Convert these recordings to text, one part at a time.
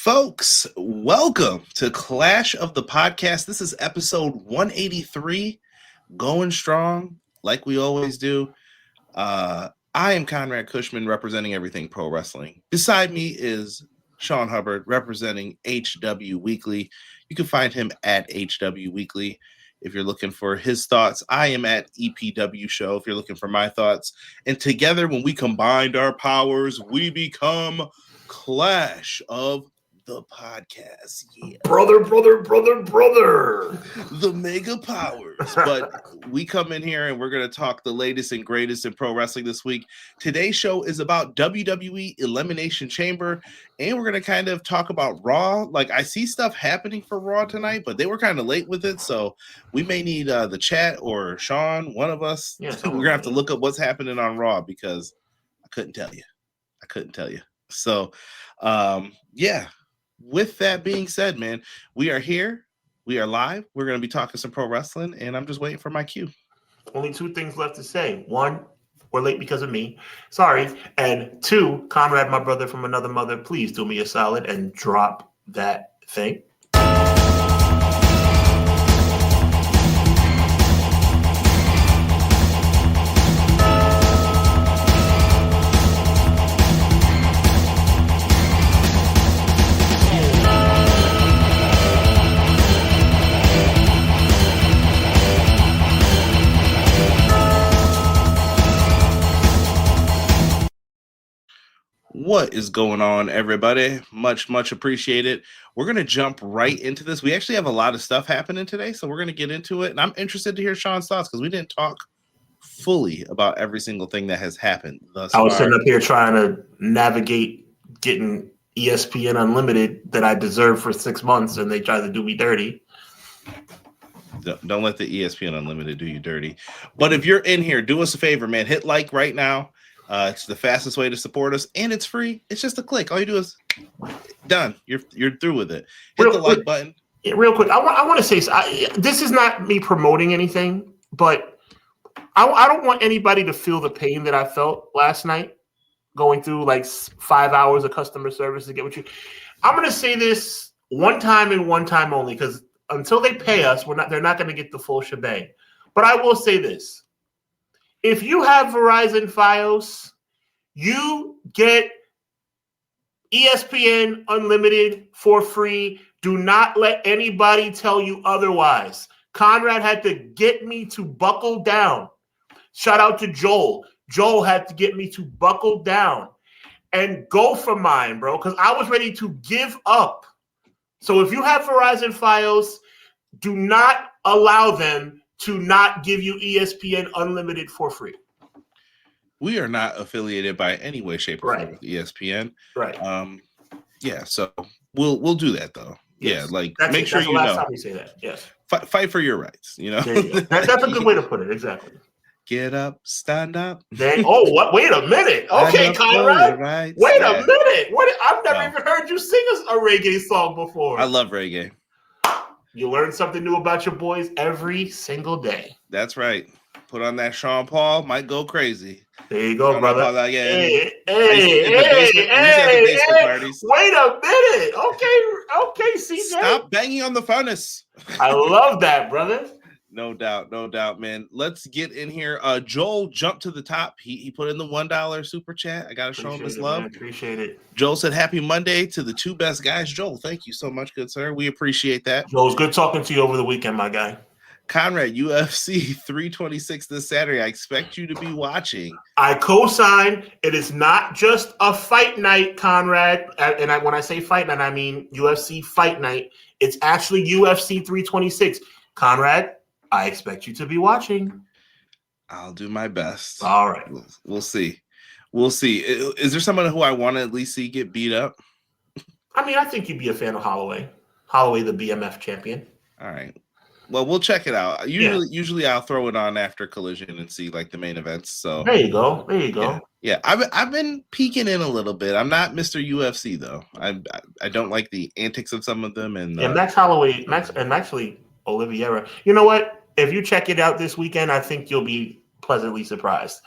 Folks, welcome to Clash of the Podcast. This is episode 183, going strong like we always do. I am Conrad Cushman, representing Everything Pro Wrestling. Beside me is Sean Hubbard, representing HW Weekly. You can find him at HW Weekly if you're looking for his thoughts. I am at EPW Show if you're looking for my thoughts. And together, when we combined our powers, we become Clash of the Podcast. Yeah. Brother. The mega powers. But we come in here and we're going to talk the latest and greatest in pro wrestling this week. Today's show is about WWE Elimination Chamber, and we're going to kind of talk about Raw. Like, I see stuff happening for Raw tonight, but they were kind of late with it, so we may need the chat or Sean, one of us. Yeah, we're going to have to look up what's happening on Raw because I couldn't tell you. So, yeah. With that being said, man, we are here. We are live. We're going to be talking some pro wrestling, and I'm just waiting for my cue. Only two things left to say. One, we're late because of me. Sorry. And two, Conrad, my brother from another mother, please do me a solid and drop that thing. What is going on, everybody? Much appreciated. We're going to jump right into this. We actually have a lot of stuff happening today, so we're going to get into it. And I'm interested to hear Sean's thoughts because we didn't talk fully about every single thing that has happened thus far. I was sitting up here trying to navigate getting ESPN Unlimited that I deserved for 6 months, and they tried to do me dirty. Don't let the ESPN Unlimited do you dirty. But if you're in here, do us a favor, man. Hit like right now. It's the fastest way to support us, and it's free. It's just a click. All you do is done. You're through with it. Hit the like button. Yeah, real quick, I want to say this is not me promoting anything, but I don't want anybody to feel the pain that I felt last night going through like 5 hours of customer service to get what you. I'm going to say this one time and one time only because until they pay us, they're not going to get the full shebang. But I will say this. If you have Verizon Fios, you get ESPN Unlimited for free. Do not let anybody tell you otherwise. Conrad had to get me to buckle down. Shout out to Joel. Joel had to get me to buckle down and go for mine, bro, because I was ready to give up. So if you have Verizon Fios, do not allow them to not give you ESPN Unlimited for free. We are not affiliated by any way, shape, or form with ESPN. Right. Yeah, so we'll do that though. Yes. Yeah, like make sure you know. That's the last time we say that. Yes. Fight for your rights. You know. There you go. That's a good way to put it. Exactly. Get up, stand up. What? Wait a minute. Okay, Conrad. Right. Wait a minute. What? I've never even heard you sing a reggae song before. I love reggae. You learn something new about your boys every single day. That's right. Put on that Sean Paul, might go crazy. There you go, brother. Hey. Parties. Wait a minute. Okay, CJ. Stop banging on the furnace. I love that, brother. No doubt, man. Let's get in here. Joel jumped to the top. He put in the $1 super chat. I gotta show him his love. Man. Appreciate it. Joel said, "Happy Monday to the two best guys." Joel, thank you so much, good sir. We appreciate that. Joel, it was good talking to you over the weekend, my guy. Conrad, UFC 326 this Saturday. I expect you to be watching. I co-sign. It is not just a fight night, Conrad. And when I say fight night, I mean UFC fight night. It's actually UFC 326. Conrad, I expect you to be watching. I'll do my best. All right. We'll see. Is there someone who I want to at least see get beat up? I mean, I think you'd be a fan of Holloway. Holloway, the BMF champion. All right. Well, we'll check it out. Usually I'll throw it on after Collision and see like the main events. So there you go. Yeah. I've been peeking in a little bit. I'm not Mr. UFC though. I don't like the antics of some of them. And Max Holloway, and actually Oliveira. You know what? If you check it out this weekend, I think you'll be pleasantly surprised.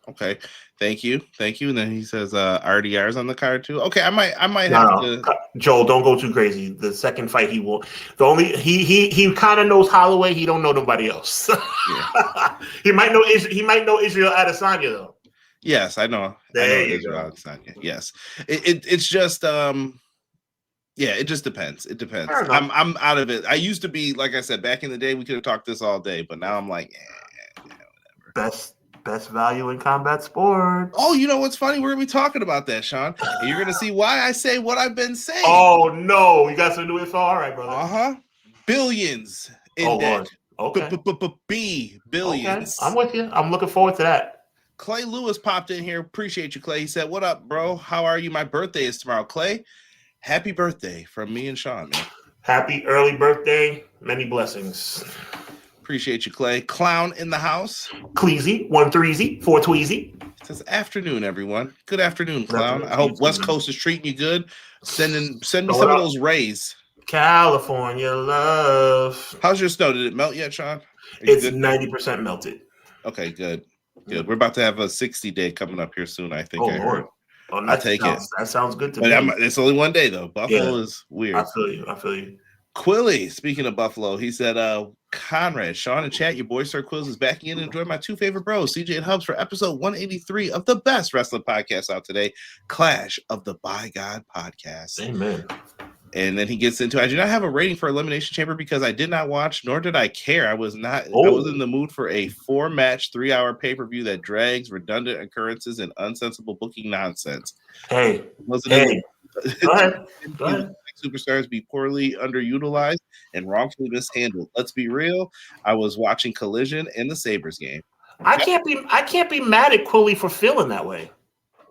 Okay, thank you. And then he says RDR's on the card too. Okay, I might have No, to. Joel, don't go too crazy. The second fight he will. The only he kind of knows Holloway. He don't know nobody else. Yeah. He might know Israel Adesanya though. Yes, I know. There I know you Israel go. Adesanya. Yes, it's just yeah, it just depends. It depends. Fair enough. I'm out of it. I used to be, like I said, back in the day, we could have talked this all day, but now I'm like, Best value in combat sports. oh, you know what's funny? We're gonna be talking about that, Sean, and you're gonna see why I say what I've been saying. Oh no, you got some new info. All right, brother. Billions in Oh debt. Lord. Okay. Billions. Okay. I'm with you. I'm looking forward to that. Clay Lewis popped in here. Appreciate you, Clay. He said, "What up, bro? How are you? My birthday is tomorrow, Clay. Happy birthday from me and Sean, man. Happy early birthday. Many blessings. Appreciate you, Clay. Clown in the house. Cleasy, 1-3-Z, 4-2-easy. It says afternoon, everyone. Good afternoon, Clown. I hope West Coast is treating you good. Send me some of those rays. California love. How's your snow? Did it melt yet, Sean? It's 90% melted. Okay, good. We're about to have a 60-day coming up here soon, I think. I heard. Oh, I'll take it. That sounds good to me. It's only one day, though. Buffalo is weird. I feel you. Quilly, speaking of Buffalo, he said, Conrad, Sean, and chat, your boy Sir Quills is backing in and enjoying my two favorite bros, CJ and Hubs, for episode 183 of the best wrestling podcast out today, Clash of the By God podcast. Amen. And then he gets into, I do not have a rating for Elimination Chamber because I did not watch, nor did I care. I was in the mood for a 4-match, 3-hour pay-per-view that drags, redundant occurrences, and unsensible booking nonsense. Go ahead. Superstars be poorly underutilized and wrongfully mishandled. Let's be real. I was watching Collision and the Sabres game. I can't be mad at Quilly for feeling that way.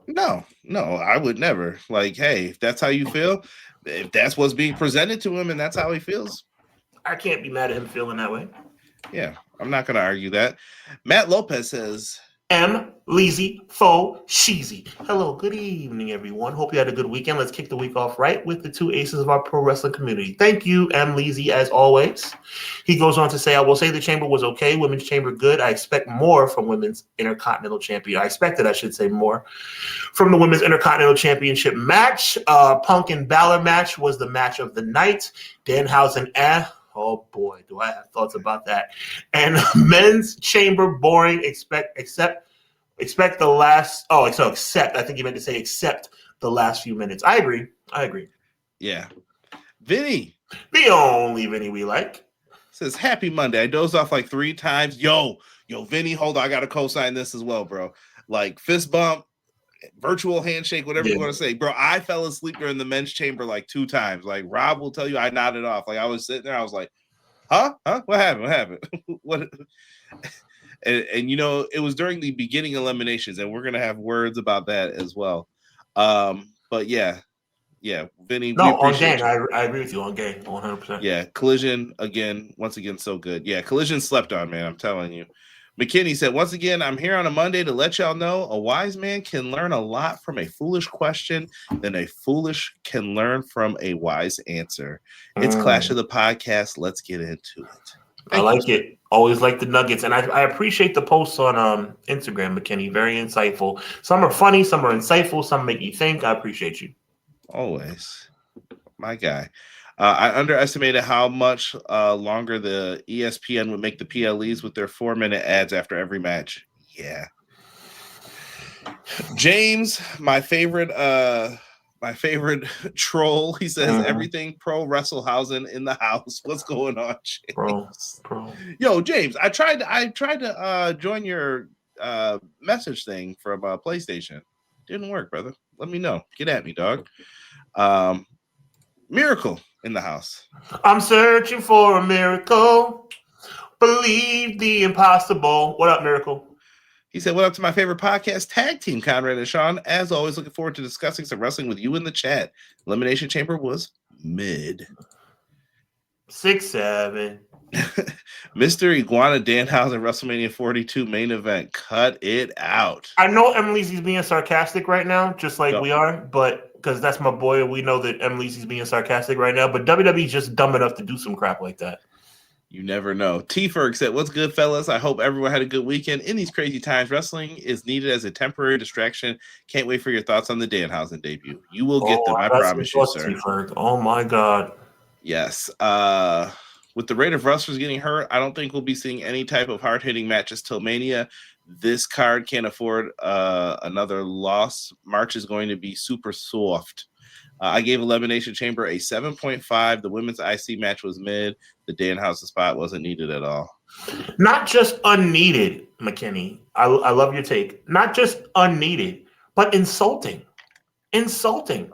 No, I would never. Like, hey, if that's how you feel, if that's what's being presented to him and that's how he feels, I can't be mad at him feeling that way. Yeah, I'm not going to argue that. Matt Lopez says, M. Leezy, Fo, Sheezy. Hello, good evening, everyone. Hope you had a good weekend. Let's kick the week off right with the two aces of our pro wrestling community. Thank you, M. Leezy, as always. He goes on to say, I will say the chamber was okay. Women's chamber good. I expect more from women's intercontinental champion. I expected, I should say, more from the women's intercontinental championship match. Punk and Balor match was the match of the night. Danhausen, oh boy, do I have thoughts about that. And men's chamber boring, except the last, except, I think you meant to say except the last few minutes. I agree. Yeah. Vinny. The only Vinny we like. Says, happy Monday. I dozed off like 3 times. Yo, Vinny, hold on. I got to co-sign this as well, bro. Like fist bump, virtual handshake, whatever you want to say. Bro, I fell asleep during the men's chamber like 2 times. Like Rob will tell you I nodded off. Like I was sitting there, I was like, huh? What happened? What? And you know, it was during the beginning eliminations, and we're gonna have words about that as well. But yeah, Vinny. No, on gang, I agree with you on gang, 100%. Yeah, Collision once again, so good. Yeah, Collision slept on, man. I'm telling you. McKinney said, once again, I'm here on a Monday to let y'all know a wise man can learn a lot from a foolish question than a foolish can learn from a wise answer. It's Clash of the Podcast. Let's get into it. I like it. Always like the nuggets. And I appreciate the posts on Instagram, McKinney. Very insightful. Some are funny. Some are insightful. Some make you think. I appreciate you. Always. My guy. I underestimated how much longer the ESPN would make the PLEs with their 4-minute ads after every match. Yeah. James, my favorite troll. He says everything pro Wrestlehausen in the house. What's going on, James? Bro. Yo, James, I tried to join your message thing from PlayStation. Didn't work, brother. Let me know. Get at me, dog. Miracle in the house. I'm searching for a miracle. Believe the impossible. What up, Miracle? He said, what up to my favorite podcast, Tag Team, Conrad and Sean. As always, looking forward to discussing some wrestling with you in the chat. Elimination Chamber was mid. 6-7. Mr. Iguana Danhausen, WrestleMania 42 main event. Cut it out. I know Emily's being sarcastic right now, just like we are, but because that's my boy, we know that Emily's being sarcastic right now, but WWE's just dumb enough to do some crap like that. You never know. T-Ferg said, "What's good, fellas? I hope everyone had a good weekend. In these crazy times, wrestling is needed as a temporary distraction. Can't wait for your thoughts on the Danhausen debut. You will get them, I promise you, sir." T-Ferg. Oh my God. Yes. With the rate of wrestlers getting hurt, I don't think we'll be seeing any type of hard-hitting matches till Mania. This card can't afford another loss. March is going to be super soft. I gave Elimination Chamber a 7.5. The women's IC match was mid. The Danhausen spot wasn't needed at all. Not just unneeded, McKinney. I love your take. Not just unneeded, but insulting. Insulting.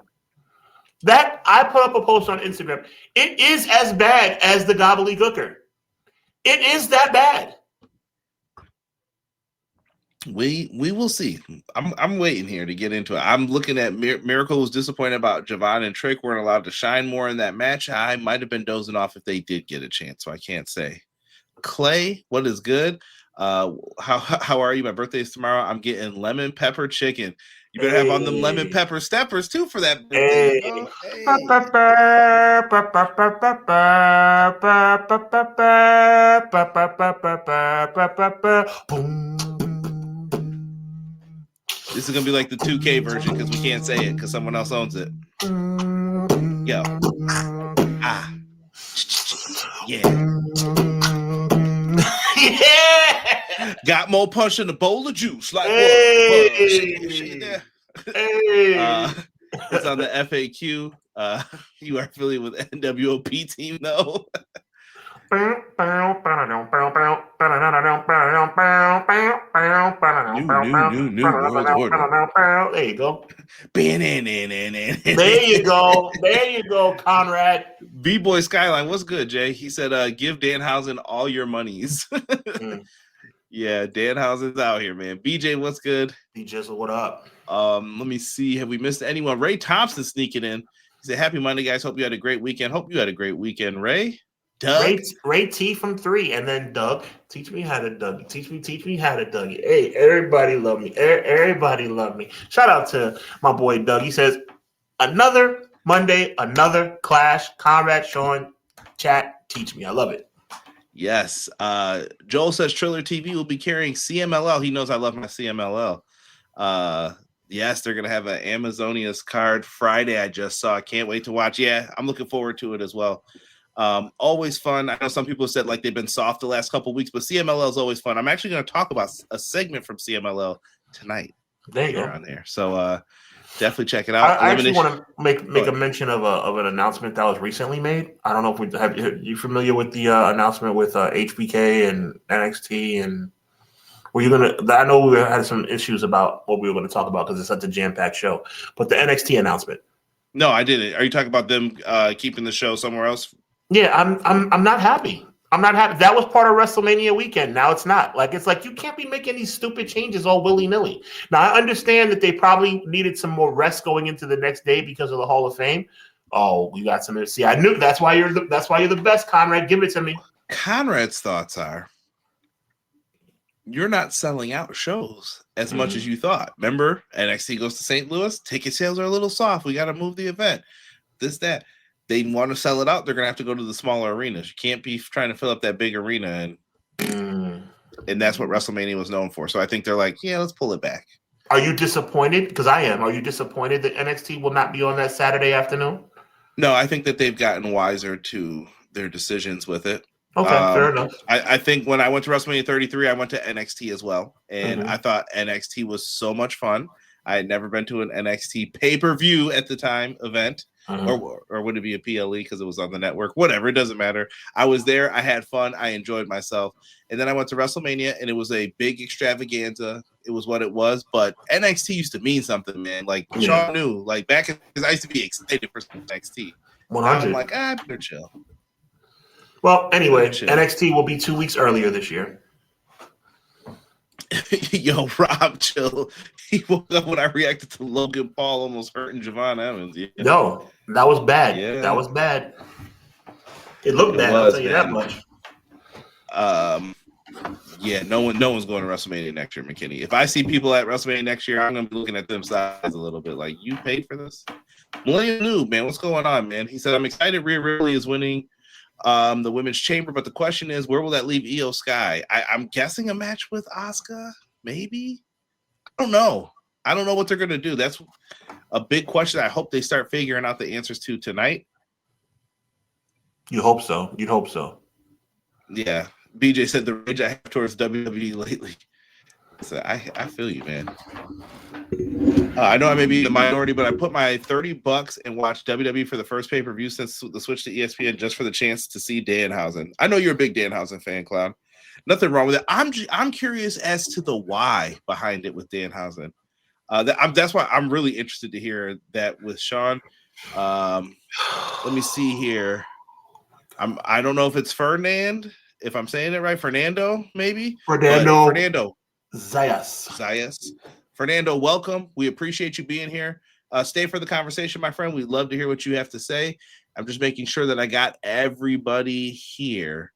That I put up a post on Instagram. It is as bad as the gobbledygooker. It is that bad. We will see. I'm waiting here to get into it. I'm looking at Miracle was disappointed about Javon and Trick weren't allowed to shine more in that match. I might have been dozing off if they did get a chance, so I can't say. Clay, what is good? How are you? My birthday is tomorrow. I'm getting lemon pepper chicken. You better have on them lemon pepper steppers too for that birthday. This is gonna be like the 2K version because we can't say it because someone else owns it. Yo. Yeah. Yeah. Got more punch in a bowl of juice. Like hey. It's on the FAQ. You are affiliated with NWOP team, though. New world order. There you go. There you go, Conrad. B-Boy Skyline, what's good, Jay? He said, give Danhausen all your monies. Yeah, Danhausen's out here, man. BJ, what's good? BJ, what up? Let me see. Have we missed anyone? Ray Thompson sneaking in. He said, happy Monday, guys. Hope you had a great weekend. Hope you had a great weekend, Ray. Doug? Ray T from 3, and then Doug. Teach me how to Doug. Teach me how to Doug. Hey, everybody love me. Everybody love me. Shout out to my boy Doug. He says, another Monday, another clash. Conrad, Sean, chat, teach me. I love it. Yes. Joel says Triller TV will be carrying CMLL. He knows I love my CMLL. Yes, they're going to have an Amazonia's card Friday. I just saw. Can't wait to watch. Yeah, I'm looking forward to it as well. Always fun. I know some people said like they've been soft the last couple of weeks, but CMLL is always fun. I'm actually going to talk about a segment from CMLL tonight. There you go. On there. So definitely check it out. I actually want to make a mention of an announcement that was recently made. I don't know if we have you familiar with the announcement with HBK and NXT, and were you gonna? I know we had some issues about what we were going to talk about because it's such a jam-packed show. But the NXT announcement. No, I didn't. Are you talking about them keeping the show somewhere else? Yeah, I'm not happy. I'm not happy. That was part of WrestleMania weekend. Now it's not. It's like you can't be making these stupid changes all willy-nilly. Now I understand that they probably needed some more rest going into the next day because of the Hall of Fame. Oh, we got some. See, I knew that's why you're the best, Conrad. Give it to me. Conrad's thoughts are you're not selling out shows as much as you thought. Remember, NXT goes to St. Louis. Ticket sales are a little soft. We got to move the event. That. They want to sell it out. They're going to have to go to the smaller arenas. You can't be trying to fill up that big arena. And that's what WrestleMania was known for. So I think they're like, yeah, let's pull it back. Are you disappointed? Because I am. Are you disappointed that NXT will not be on that Saturday afternoon? No, I think that they've gotten wiser to their decisions with it. Okay, fair enough. I think when I went to WrestleMania 33, I went to NXT as well. And I thought NXT was so much fun. I had never been to an NXT pay-per-view at the time event. Or would it be a PLE because it was on the network? Whatever, it doesn't matter. I was there. I had fun. I enjoyed myself. And then I went to WrestleMania, and it was a big extravaganza. It was what it was. But NXT used to mean something, man. Sean knew. Back because I used to be excited for NXT. 100. I'm like, I better chill. Well, anyway, NXT will be 2 weeks earlier this year. Yo, Rob, chill. He woke up when I reacted to Logan Paul almost hurting Javon Evans. Yeah. No, that was bad. Yeah. That was bad. It looked bad. I'll tell you that much. Yeah, no one's going to WrestleMania next year, McKinney. If I see people at WrestleMania next year, I'm going to be looking at them sides a little bit like, you paid for this? Millennium Noob, man, what's going on, man? He said, I'm excited Rhea Ripley is winning the women's chamber. But the question is, where will that leave Io Sky? I'm guessing a match with Asuka, maybe. I don't know what they're gonna do. That's a big question. I hope they start figuring out the answers to tonight. You hope so. You'd hope so. Yeah. BJ said the rage I have towards WWE lately. So I feel you, man. I know I may be the minority, but I put my $30 and watched WWE for the first pay-per-view since the switch to ESPN just for the chance to see Danhausen. I know you're a big Danhausen fan, Clown. Nothing wrong with it. I'm curious as to the why behind it with Danhausen. That's why I'm really interested to hear that with Sean. Let me see here. I don't know if it's Fernand, if I'm saying it right. Fernando, maybe. Fernando. Zayas. Fernando, welcome. We appreciate you being here. Stay for the conversation, my friend. We'd love to hear what you have to say. I'm just making sure that I got everybody here.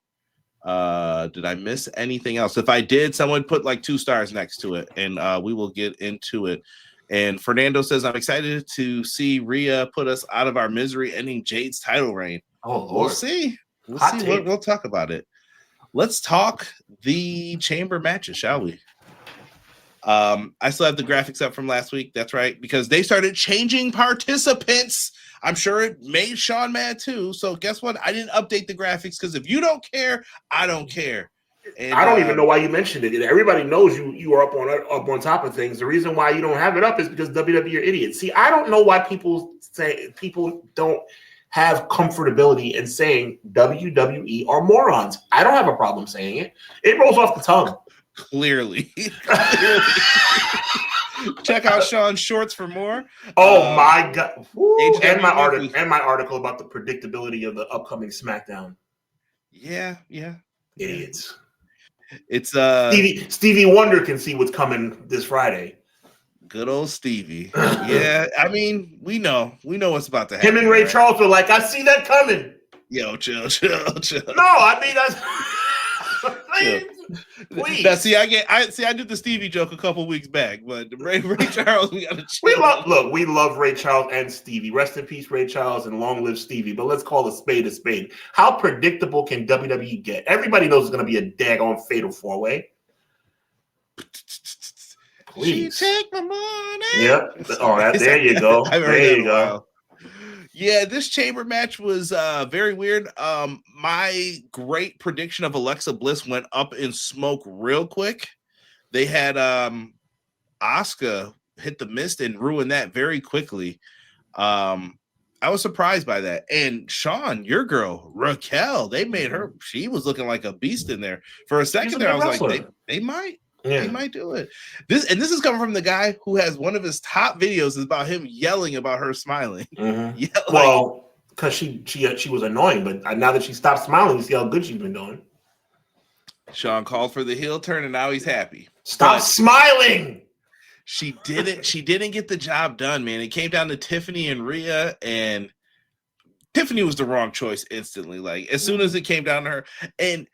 Did I miss anything else? If I did, someone put like 2 stars next to it, and we will get into it. And Fernando says, I'm excited to see Rhea put us out of our misery, ending Jade's title reign. Oh, Lord. We'll see. We'll talk about it. Let's talk the chamber matches, shall we? I still have the graphics up from last week. That's right, because they started changing participants. I'm sure it made Sean mad too. So guess what? I didn't update the graphics because if you don't care, I don't care. And, I don't even know why you mentioned it. Everybody knows you are up on top of things. The reason why you don't have it up is because WWE are idiots. See, I don't know why people don't have comfortability in saying WWE are morons. I don't have a problem saying it. It rolls off the tongue. Clearly. Check out Sean's shorts for more. Oh my God. And my article about the predictability of the upcoming SmackDown. Yeah. Idiots. It's Stevie Wonder can see what's coming this Friday. Good old Stevie. Yeah, I mean, we know what's about to happen. Him and Ray Charles were like, I see that coming. Yo, chill. No, I mean that's please. Now, I did the Stevie joke a couple weeks back, but Ray Charles, we gotta chill. We love Ray Charles and Stevie. Rest in peace, Ray Charles, and long live Stevie. But let's call a spade a spade. How predictable can WWE get? Everybody knows it's gonna be a daggone fatal 4-way. Please. She take my money. Yep. All right, there you go. There you go. Yeah, this chamber match was very weird. My great prediction of Alexa Bliss went up in smoke real quick. They had Asuka hit the mist and ruin that very quickly. I was surprised by that. And Sean, your girl, Raquel, they made her, she was looking like a beast in there. For a second there, I was like, they might. Yeah. He might do it. This is coming from the guy who has one of his top videos is about him yelling about her smiling. Mm-hmm. Well, because she was annoying, but now that she stopped smiling, you see how good she's been doing. Sean called for the heel turn, and now he's happy. Stop smiling. She didn't get the job done, man. It came down to Tiffany and Rhea, and Tiffany was the wrong choice instantly. Like as soon as it came down to her, and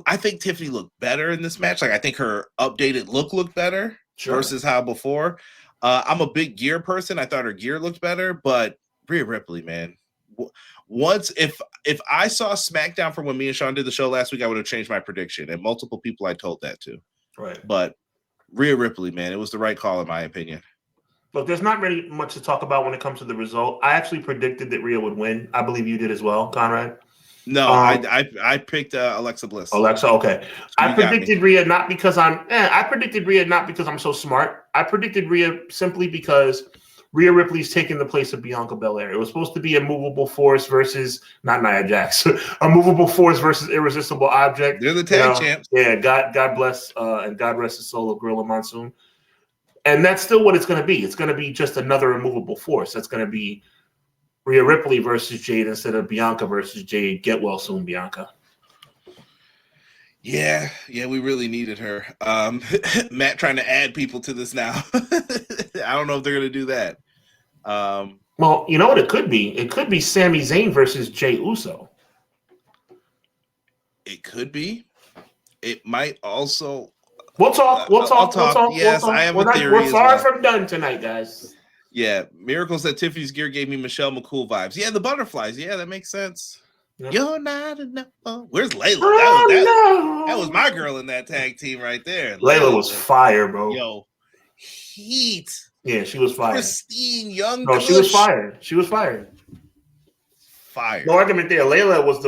I think Tiffany looked better in this match. Like I think her updated look looked better versus how before. I'm a big gear person. I thought her gear looked better, but Rhea Ripley, man. Once if I saw SmackDown from when me and Sean did the show last week, I would have changed my prediction. And multiple people I told that to. Right. But Rhea Ripley, man, it was the right call in my opinion. Look, there's not really much to talk about when it comes to the result. I actually predicted that Rhea would win. I believe you did as well, Conrad. No, I picked Alexa Bliss. Alexa, okay. I predicted Rhea not because I'm so smart. I predicted Rhea simply because Rhea Ripley's taking the place of Bianca Belair. It was supposed to be a movable force versus not Nia Jax, a movable force versus irresistible object. They're the tag champs. Yeah, God bless and God rest the soul of Gorilla Monsoon. And that's still what it's going to be. It's going to be just another immovable force. That's going to be Rhea Ripley versus Jade instead of Bianca versus Jade. Get well soon, Bianca. Yeah, we really needed her. Matt trying to add people to this now. I don't know if they're going to do that. Well, you know what it could be? It could be Sami Zayn versus Jey Uso. It could be. It might also. We'll talk. Yes, I have a theory. We're far from done tonight, guys. Yeah, Miracle said Tiffany's gear gave me Michelle McCool vibes. Yeah, the butterflies. Yeah, that makes sense. Yep. You're not enough. Where's Layla? That was my girl in that tag team right there. Layla was fire, bro. Yo, heat. Yeah, she was fired. Pristine young. No, she was fired. She was fired. Fired. No argument there. Layla was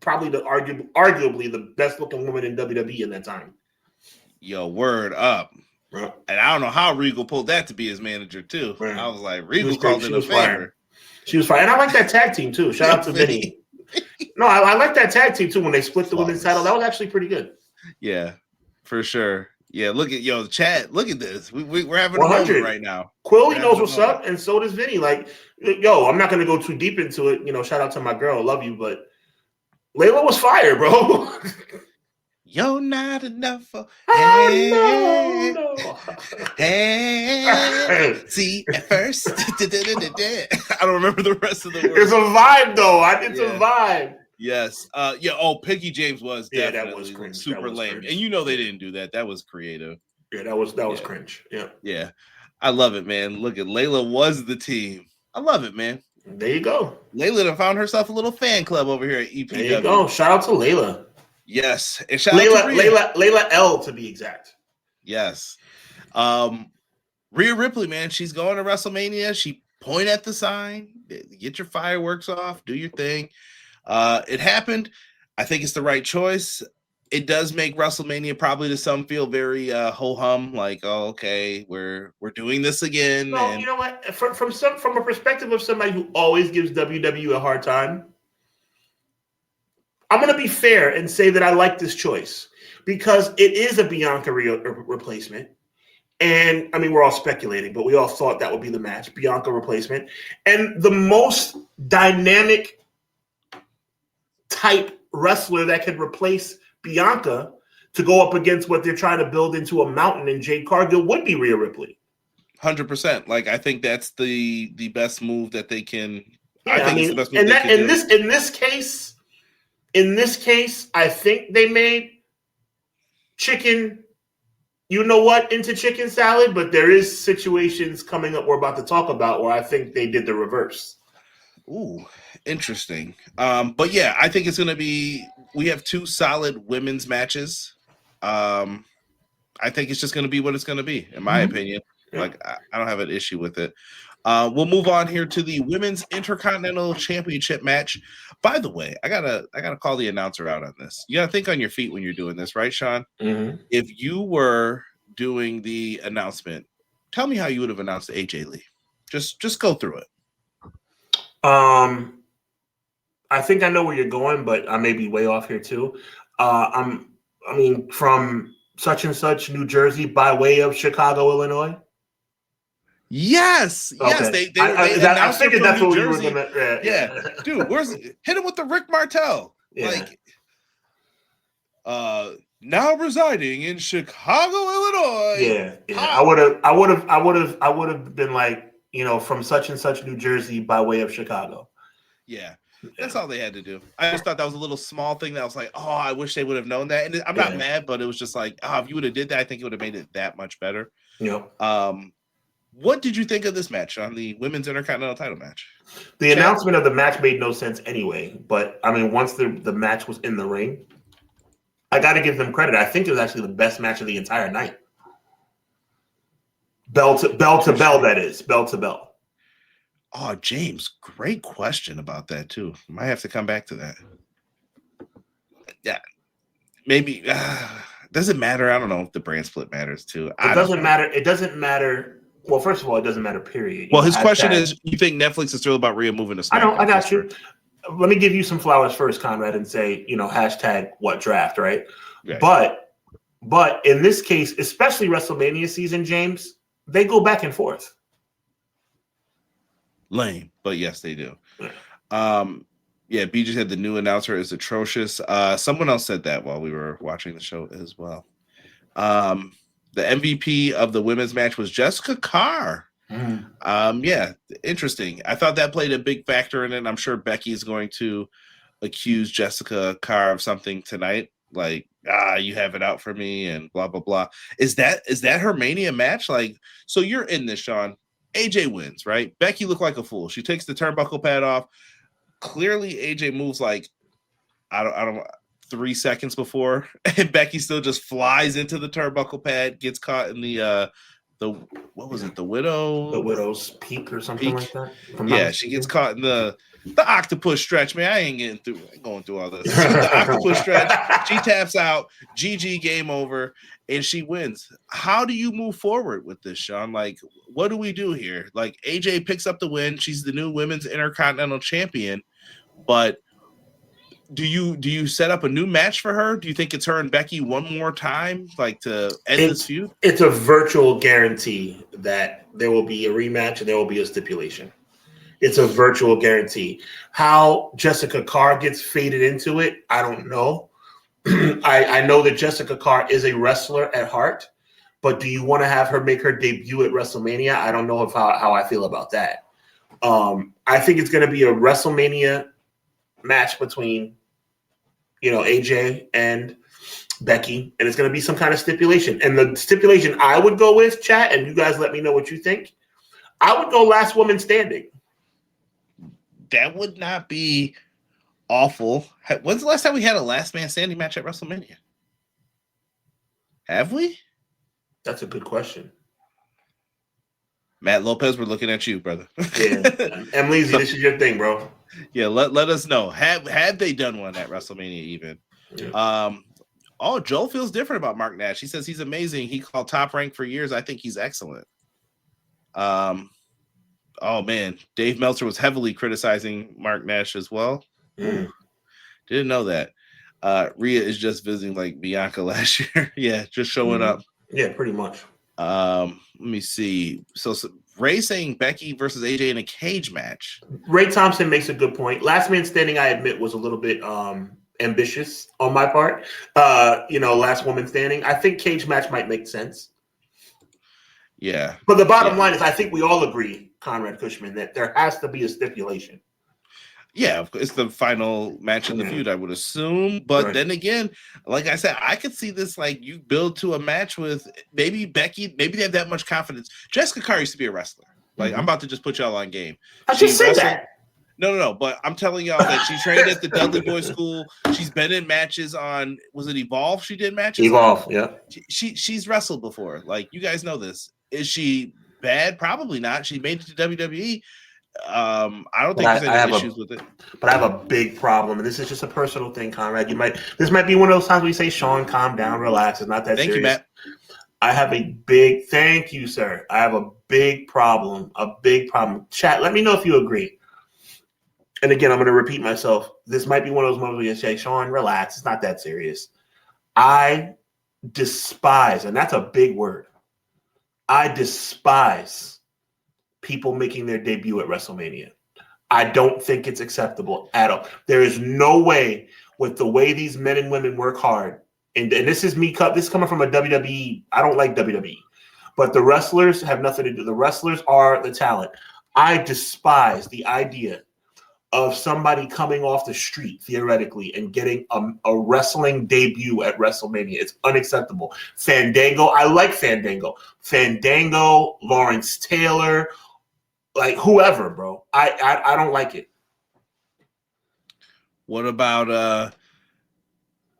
arguably the best looking woman in WWE in that time. Yo, word up. Bro. And I don't know how Regal pulled that to be his manager too. Bro. I was like, Regal called in a favor. Fired. She was fired. And I like that tag team too. Shout out to Vinny. No, I like that tag team too when they split the women's title. That was actually pretty good. Yeah, for sure. Yeah, look at the chat. Look at this. We're having a moment right now. Quilly knows what's up, and so does Vinny. Like, yo, I'm not going to go too deep into it. You know, shout out to my girl. Love you, but Layla was fire, bro. You're not enough for see at first. I don't remember the rest of the words. It's a vibe though. It's a vibe. Yes. Piggy James was definitely that was cringe. Super lame. Cringe. And you know they didn't do that. That was creative. Yeah, that was cringe. Yeah. Yeah. I love it, man. Look at Layla was the team. I love it, man. There you go. Layla done found herself a little fan club over here at EPW. There you go. Shout out to Layla. Yes. And shout out to Layla L to be exact. Yes. Rhea Ripley, man, she's going to WrestleMania. She point at the sign, get your fireworks off, do your thing. It happened. I think it's the right choice. It does make WrestleMania probably to some feel very ho-hum, like, oh, okay, we're doing this again. No, and you know what? From a perspective of somebody who always gives WWE a hard time, I'm going to be fair and say that I like this choice because it is a Bianca replacement. And, I mean, we're all speculating, but we all thought that would be the match, Bianca replacement. And the most dynamic type wrestler that could replace Bianca to go up against what they're trying to build into a mountain in Jade Cargill would be Rhea Ripley. 100%. Like, I think that's the best move that they can. Yeah, I mean, it's the best move in this case, I think they made chicken, you know what, into chicken salad, but there is situations coming up we're about to talk about where I think they did the reverse. Ooh, interesting. But yeah, I think it's going to be, we have two solid women's matches. I think it's just going to be what it's going to be, in my opinion. Yeah. Like, I don't have an issue with it. We'll move on here to the Women's Intercontinental Championship match. By the way, I gotta call the announcer out on this. You gotta think on your feet when you're doing this, right, Sean? Mm-hmm. If you were doing the announcement, tell me how you would have announced AJ Lee. Just go through it. I think I know where you're going, but I may be way off here too. From such and such New Jersey by way of Chicago, Illinois. Yes, okay. Yes. They I figured that's what we were gonna. Yeah, dude, hit him with the Rick Martel. Yeah. Like, now residing in Chicago, Illinois. Yeah. I would have been like, you know, from such and such New Jersey by way of Chicago. Yeah. That's all they had to do. I just thought that was a little small thing that was like, oh, I wish they would have known that. And I'm not mad, but it was just like, oh, if you would have did that, I think it would have made it that much better. Yeah. What did you think of this match on the Women's Intercontinental title match? The announcement of the match made no sense anyway. But, I mean, once the match was in the ring, I got to give them credit. I think it was actually the best match of the entire night. Bell to bell, that is. Bell to bell. Oh, James, great question about that, too. Might have to come back to that. Yeah. Maybe. Does it matter? I don't know if the brand split matters, too. It doesn't matter. It doesn't matter. Well, first of all, it doesn't matter, period. Well, his question is, you think Netflix is thrilled about Rhea moving to SmackDown? I got you. Let me give you some flowers first, Conrad, and say, you know, #WhatDraft, right? But in this case, especially WrestleMania season, James, they go back and forth. Lame, but yes, they do. Yeah, BJ said the new announcer is atrocious. Someone else said that while we were watching the show as well. The MVP of the women's match was Jessica Carr. Yeah, interesting. I thought that played a big factor in it. I'm sure Becky's going to accuse Jessica Carr of something tonight, like, you have it out for me and blah, blah, blah. Is that her Mania match? Like, so you're in this, Sean. AJ wins, right? Becky looked like a fool. She takes the turnbuckle pad off. Clearly, AJ moves like I don't 3 seconds before, and Becky still just flies into the turnbuckle pad, gets caught in the what was it, the Widow's Peak or something like that. Yeah, she gets caught in the octopus stretch. Man, I ain't going through all this. The octopus stretch. She taps out. GG, game over, and she wins. How do you move forward with this, Sean? Like, what do we do here? Like, AJ picks up the win. She's the new women's Intercontinental Champion, but do you set up a new match for her? Do you think it's her and Becky one more time, like to end this feud? It's a virtual guarantee that there will be a rematch and there will be a stipulation. It's a virtual guarantee. How Jessica Carr gets faded into it, I don't know. I know that Jessica Carr is a wrestler at heart, but do you want to have her make her debut at WrestleMania? I don't know how I feel about that. I think it's going to be a WrestleMania match between AJ and Becky, and it's going to be some kind of stipulation. And the stipulation I would go with, chat, and you guys let me know what you think. I would go last woman standing. That would not be awful. When's the last time we had a last man standing match at WrestleMania? Have we? That's a good question. Matt Lopez, we're looking at you, brother. Yeah. Emily, this is your thing, bro. Yeah, let us know. Had they done one at WrestleMania even? Yeah. Joel feels different about Mark Nash. He says he's amazing. He called Top Rank for years. I think he's excellent. Man, Dave Meltzer was heavily criticizing Mark Nash as well. Didn't know that. Rhea is just visiting like Bianca last year. Yeah, just showing up. Yeah, pretty much. Let me see. So Ray saying Becky versus AJ in a cage match. Ray Thompson makes a good point. Last man standing, I admit, was a little bit ambitious on my part. Last woman standing. I think cage match might make sense. Yeah. But the bottom line is I think we all agree, Conrad Cushman, that there has to be a stipulation. Yeah, it's the final match in the feud, I would assume. But then again, like I said, I could see this like you build to a match with maybe Becky. Maybe they have that much confidence. Jessica Carr used to be a wrestler. Like I'm about to just put y'all on game. I just said that. No. But I'm telling y'all that she trained at the Dudley Boys School. She's been in matches on. Was it Evolve? She did matches. Evolve, yeah. She's wrestled before. Like you guys know this. Is she bad? Probably not. She made it to WWE. I don't think there's any issues with it. But I have a big problem, and this is just a personal thing, Conrad. This might be one of those times we say, Sean, calm down, relax. It's not that serious. Thank you, Matt. Thank you, sir. I have a big problem. Chat, let me know if you agree. And again, I'm going to repeat myself. This might be one of those moments where you say, Sean, relax. It's not that serious. I despise, and that's a big word. I despise people making their debut at WrestleMania. I don't think it's acceptable at all. There is no way with the way these men and women work hard. And this is me. This is coming from a WWE. I don't like WWE, but the wrestlers have nothing to do. The wrestlers are the talent. I despise the idea of somebody coming off the street theoretically and getting a wrestling debut at WrestleMania. It's unacceptable. Fandango. I like Fandango. Fandango, Lawrence Taylor, like whoever, bro. I don't like it. What about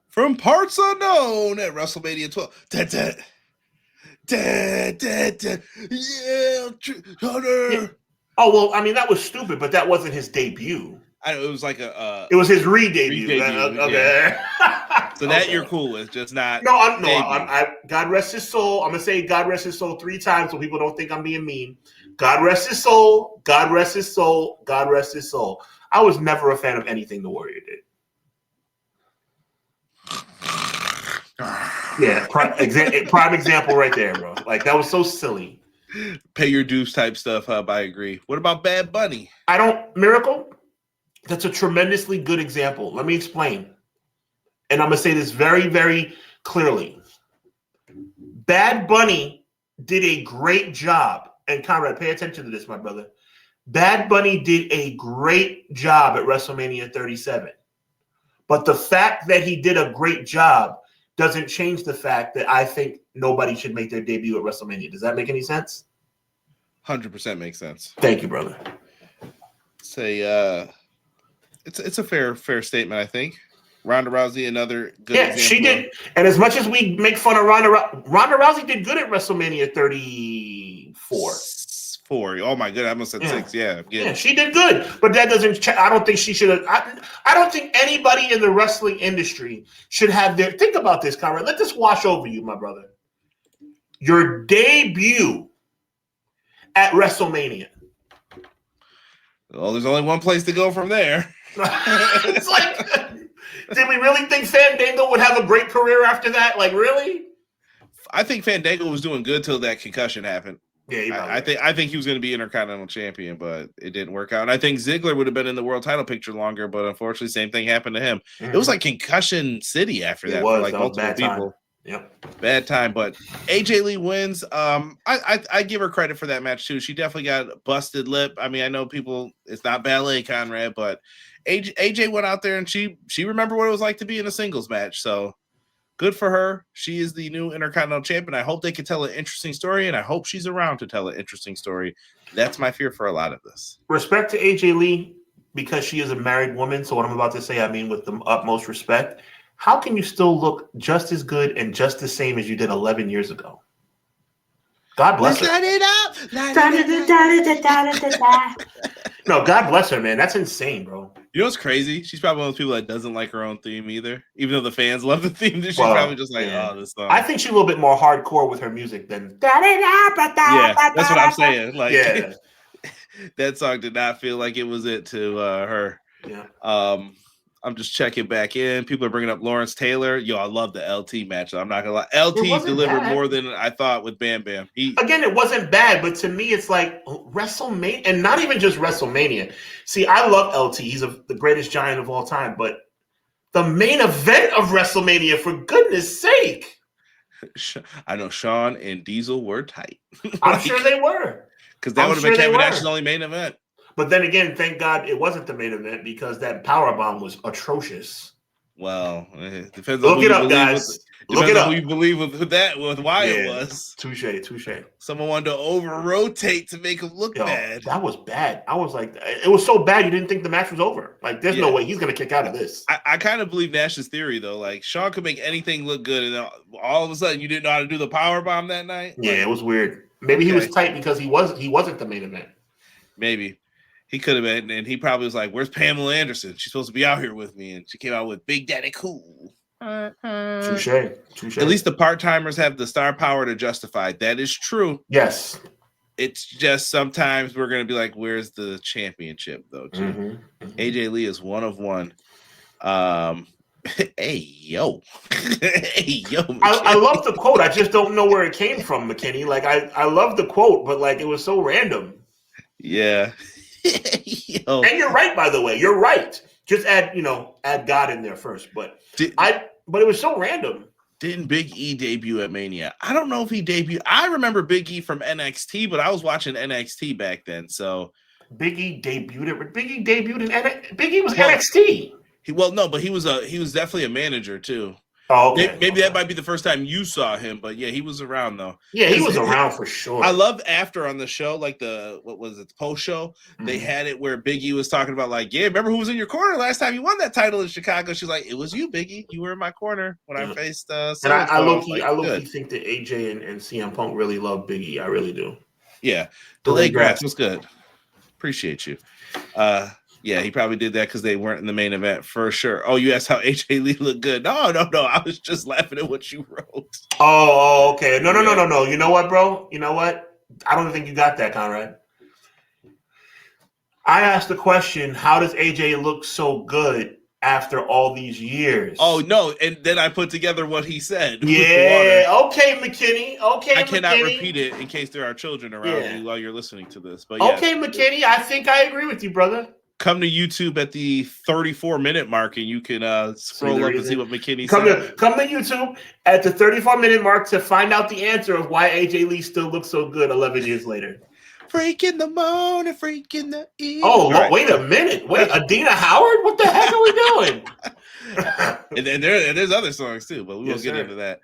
From Parts Unknown at WrestleMania 12? Yeah, Hunter. Yeah. Oh, well, I mean, that was stupid, but that wasn't his debut. I know, it was like it was his re-debut. Okay. Yeah. So that you're cool with, just not. God rest his soul. I'm going to say God rest his soul 3 times so people don't think I'm being mean. God rest his soul. God rest his soul. God rest his soul. I was never a fan of anything the Warrior did. Yeah, prime example right there, bro. Like, that was so silly. Pay your dues type stuff, Hub. I agree. What about Bad Bunny? Miracle? That's a tremendously good example. Let me explain. And I'm going to say this very, very clearly. Bad Bunny did a great job. And Conrad, pay attention to this, my brother. Bad Bunny did a great job at WrestleMania 37. But the fact that he did a great job doesn't change the fact that I think nobody should make their debut at WrestleMania. Does that make any sense? 100% makes sense. Thank you, brother. It's a fair statement, I think. Ronda Rousey, another good Yeah, example. she did. And as much as we make fun of Ronda Rousey did good at WrestleMania 34. 4. Oh my god, I almost said 6. Yeah, yeah, she did good. But that doesn't. I don't think she should have. I don't think anybody in the wrestling industry should have their. Think about this, Conrad. Let this wash over you, my brother. Your debut at WrestleMania. Well, there's only one place to go from there. It's like, did we really think Fandango would have a great career after that? Like, really? I think Fandango was doing good till that concussion happened. Yeah, I think he was going to be Intercontinental Champion, but it didn't work out. And I think Ziggler would have been in the world title picture longer, but unfortunately, same thing happened to him. Mm-hmm. It was like concussion city after that for like multiple people. Yep, bad time. But AJ Lee wins. I give her credit for that match too. She definitely got a busted lip. I mean, I know people. It's not ballet, Conrad, but AJ went out there and she remembered what it was like to be in a singles match. So. Good for her. She is the new Intercontinental Champion. I hope they can tell an interesting story, and I hope she's around to tell an interesting story. That's my fear for a lot of this. Respect to AJ Lee, because she is a married woman. So what I'm about to say, I mean with the utmost respect. How can you still look just as good and just the same as you did 11 years ago? God bless her. No, God bless her, man. That's insane, bro. You know what's crazy? She's probably one of those people that doesn't like her own theme either. Even though the fans love the theme, she's probably just like, oh, this song. I think she's a little bit more hardcore with her music than. Yeah, that's what I'm saying. Like, yeah. That song did not feel like it was it to her. Yeah. I'm just checking back in. People are bringing up Lawrence Taylor. Yo, I love the LT match. I'm not gonna lie. LT delivered more than I thought with Bam Bam. Again, it wasn't bad, but to me, it's like WrestleMania, and not even just WrestleMania. See, I love LT. He's the greatest giant of all time. But the main event of WrestleMania, for goodness sake, I know Shawn and Diesel were tight. I'm sure they were, because that would have been Kevin Nash's only main event. But then again, thank God it wasn't the main event, because that powerbomb was atrocious. Well, it depends on who you believe. Guys. Look it up. Who you believe with why it was. Touche. Someone wanted to over-rotate to make him look bad. That was bad. I was like, it was so bad you didn't think the match was over. Like, there's no way he's going to kick out of this. I kind of believe Nash's theory, though. Like, Shawn could make anything look good, and all of a sudden you didn't know how to do the powerbomb that night? Yeah, it was weird. Maybe he was tight because he wasn't the main event. Maybe. He could have been, and he probably was like, where's Pamela Anderson? She's supposed to be out here with me. And she came out with Big Daddy Cool. Touche. At least the part-timers have the star power to justify. That is true. Yes. It's just sometimes we're going to be like, where's the championship, though, too? Mm-hmm. AJ Lee is one of one. Hey, yo. Hey, yo. I love the quote. I just don't know where it came from, McKinney. Like, I love the quote, but, like, it was so random. Yeah. Yo. And you're right, by the way. You're right. Just add God in there first. But but it was so random. Didn't Big E debut at Mania? I don't know if he debuted. I remember Big E from NXT, but I was watching NXT back then. So Big E debuted in Big E was NXT. But he was definitely a manager too. Oh, okay. Maybe that might be the first time you saw him, but yeah, he was around though. Yeah, he was around for sure. I love after on the show, like the post show, they had it where Big E was talking about like, yeah, remember who was in your corner last time you won that title in Chicago? She's like, it was you, Big E. You were in my corner when I faced. And I low-key think that AJ and CM Punk really love Big E. I really do. Yeah, Delayed Grass was good. Appreciate you. Yeah, he probably did that because they weren't in the main event for sure. Oh, you asked how AJ Lee looked good. No. I was just laughing at what you wrote. Oh, okay. No. You know what, bro? You know what? I don't think you got that, Conrad. I asked the question, how does AJ look so good after all these years? Oh, no. And then I put together what he said. Yeah. Okay, McKinney. I cannot repeat it in case there are children around you while you're listening to this. But okay, McKinney. I think I agree with you, brother. Come to YouTube at the 34-minute mark, and you can scroll up and see what McKinney said. Come to YouTube at the 34-minute mark to find out the answer of why AJ Lee still looks so good 11 years later. Freak in the morning, freak in the evening. Oh, right. Wait a minute. Adina Howard? What the heck are we doing? and there's other songs, too, but we won't get into that.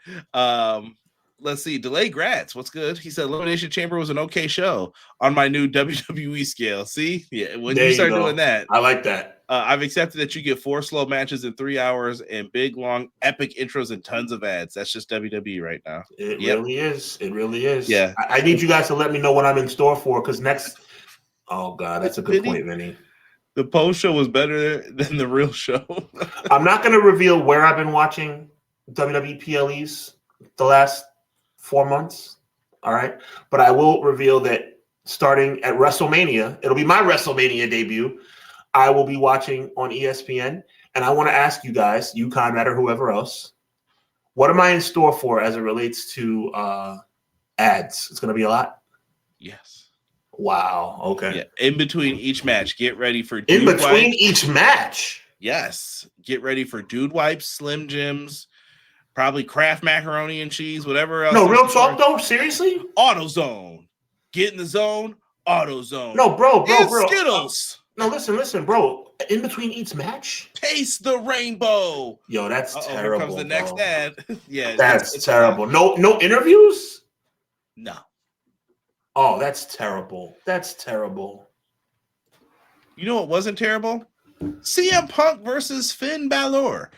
Let's see. Delay Gratz. What's good? He said Elimination Chamber was an okay show on my new WWE scale. See? Yeah, when you start doing that. I like that. I've accepted that you get 4 slow matches in 3 hours and big, long, epic intros and tons of ads. That's just WWE right now. It really is. It really is. Yeah. I need you guys to let me know what I'm in store for because next. Oh God, that's a good point, Vinny. The post show was better than the real show. I'm not going to reveal where I've been watching WWE PLEs the last 4 months. All right, but I will reveal that starting at WrestleMania, it'll be my WrestleMania debut. I will be watching on ESPN, and I want to ask you guys, you Conrad or whoever else, what am I in store for as it relates to ads? It's going to be a lot. Yes. Wow. Okay. Yeah. In between each match, get ready for in between each match. Yes. Get ready for Dude Wipes, Slim Jims, probably Kraft macaroni and cheese, whatever else. No, real talk though. Seriously. AutoZone. Get in the zone. AutoZone. No, bro. Skittles. No, listen, bro. In between each match, taste the rainbow. Yo, that's terrible. Here comes the next ad. Yeah, that's terrible. No interviews. No. Oh, that's terrible. That's terrible. You know what wasn't terrible? CM Punk versus Finn Balor.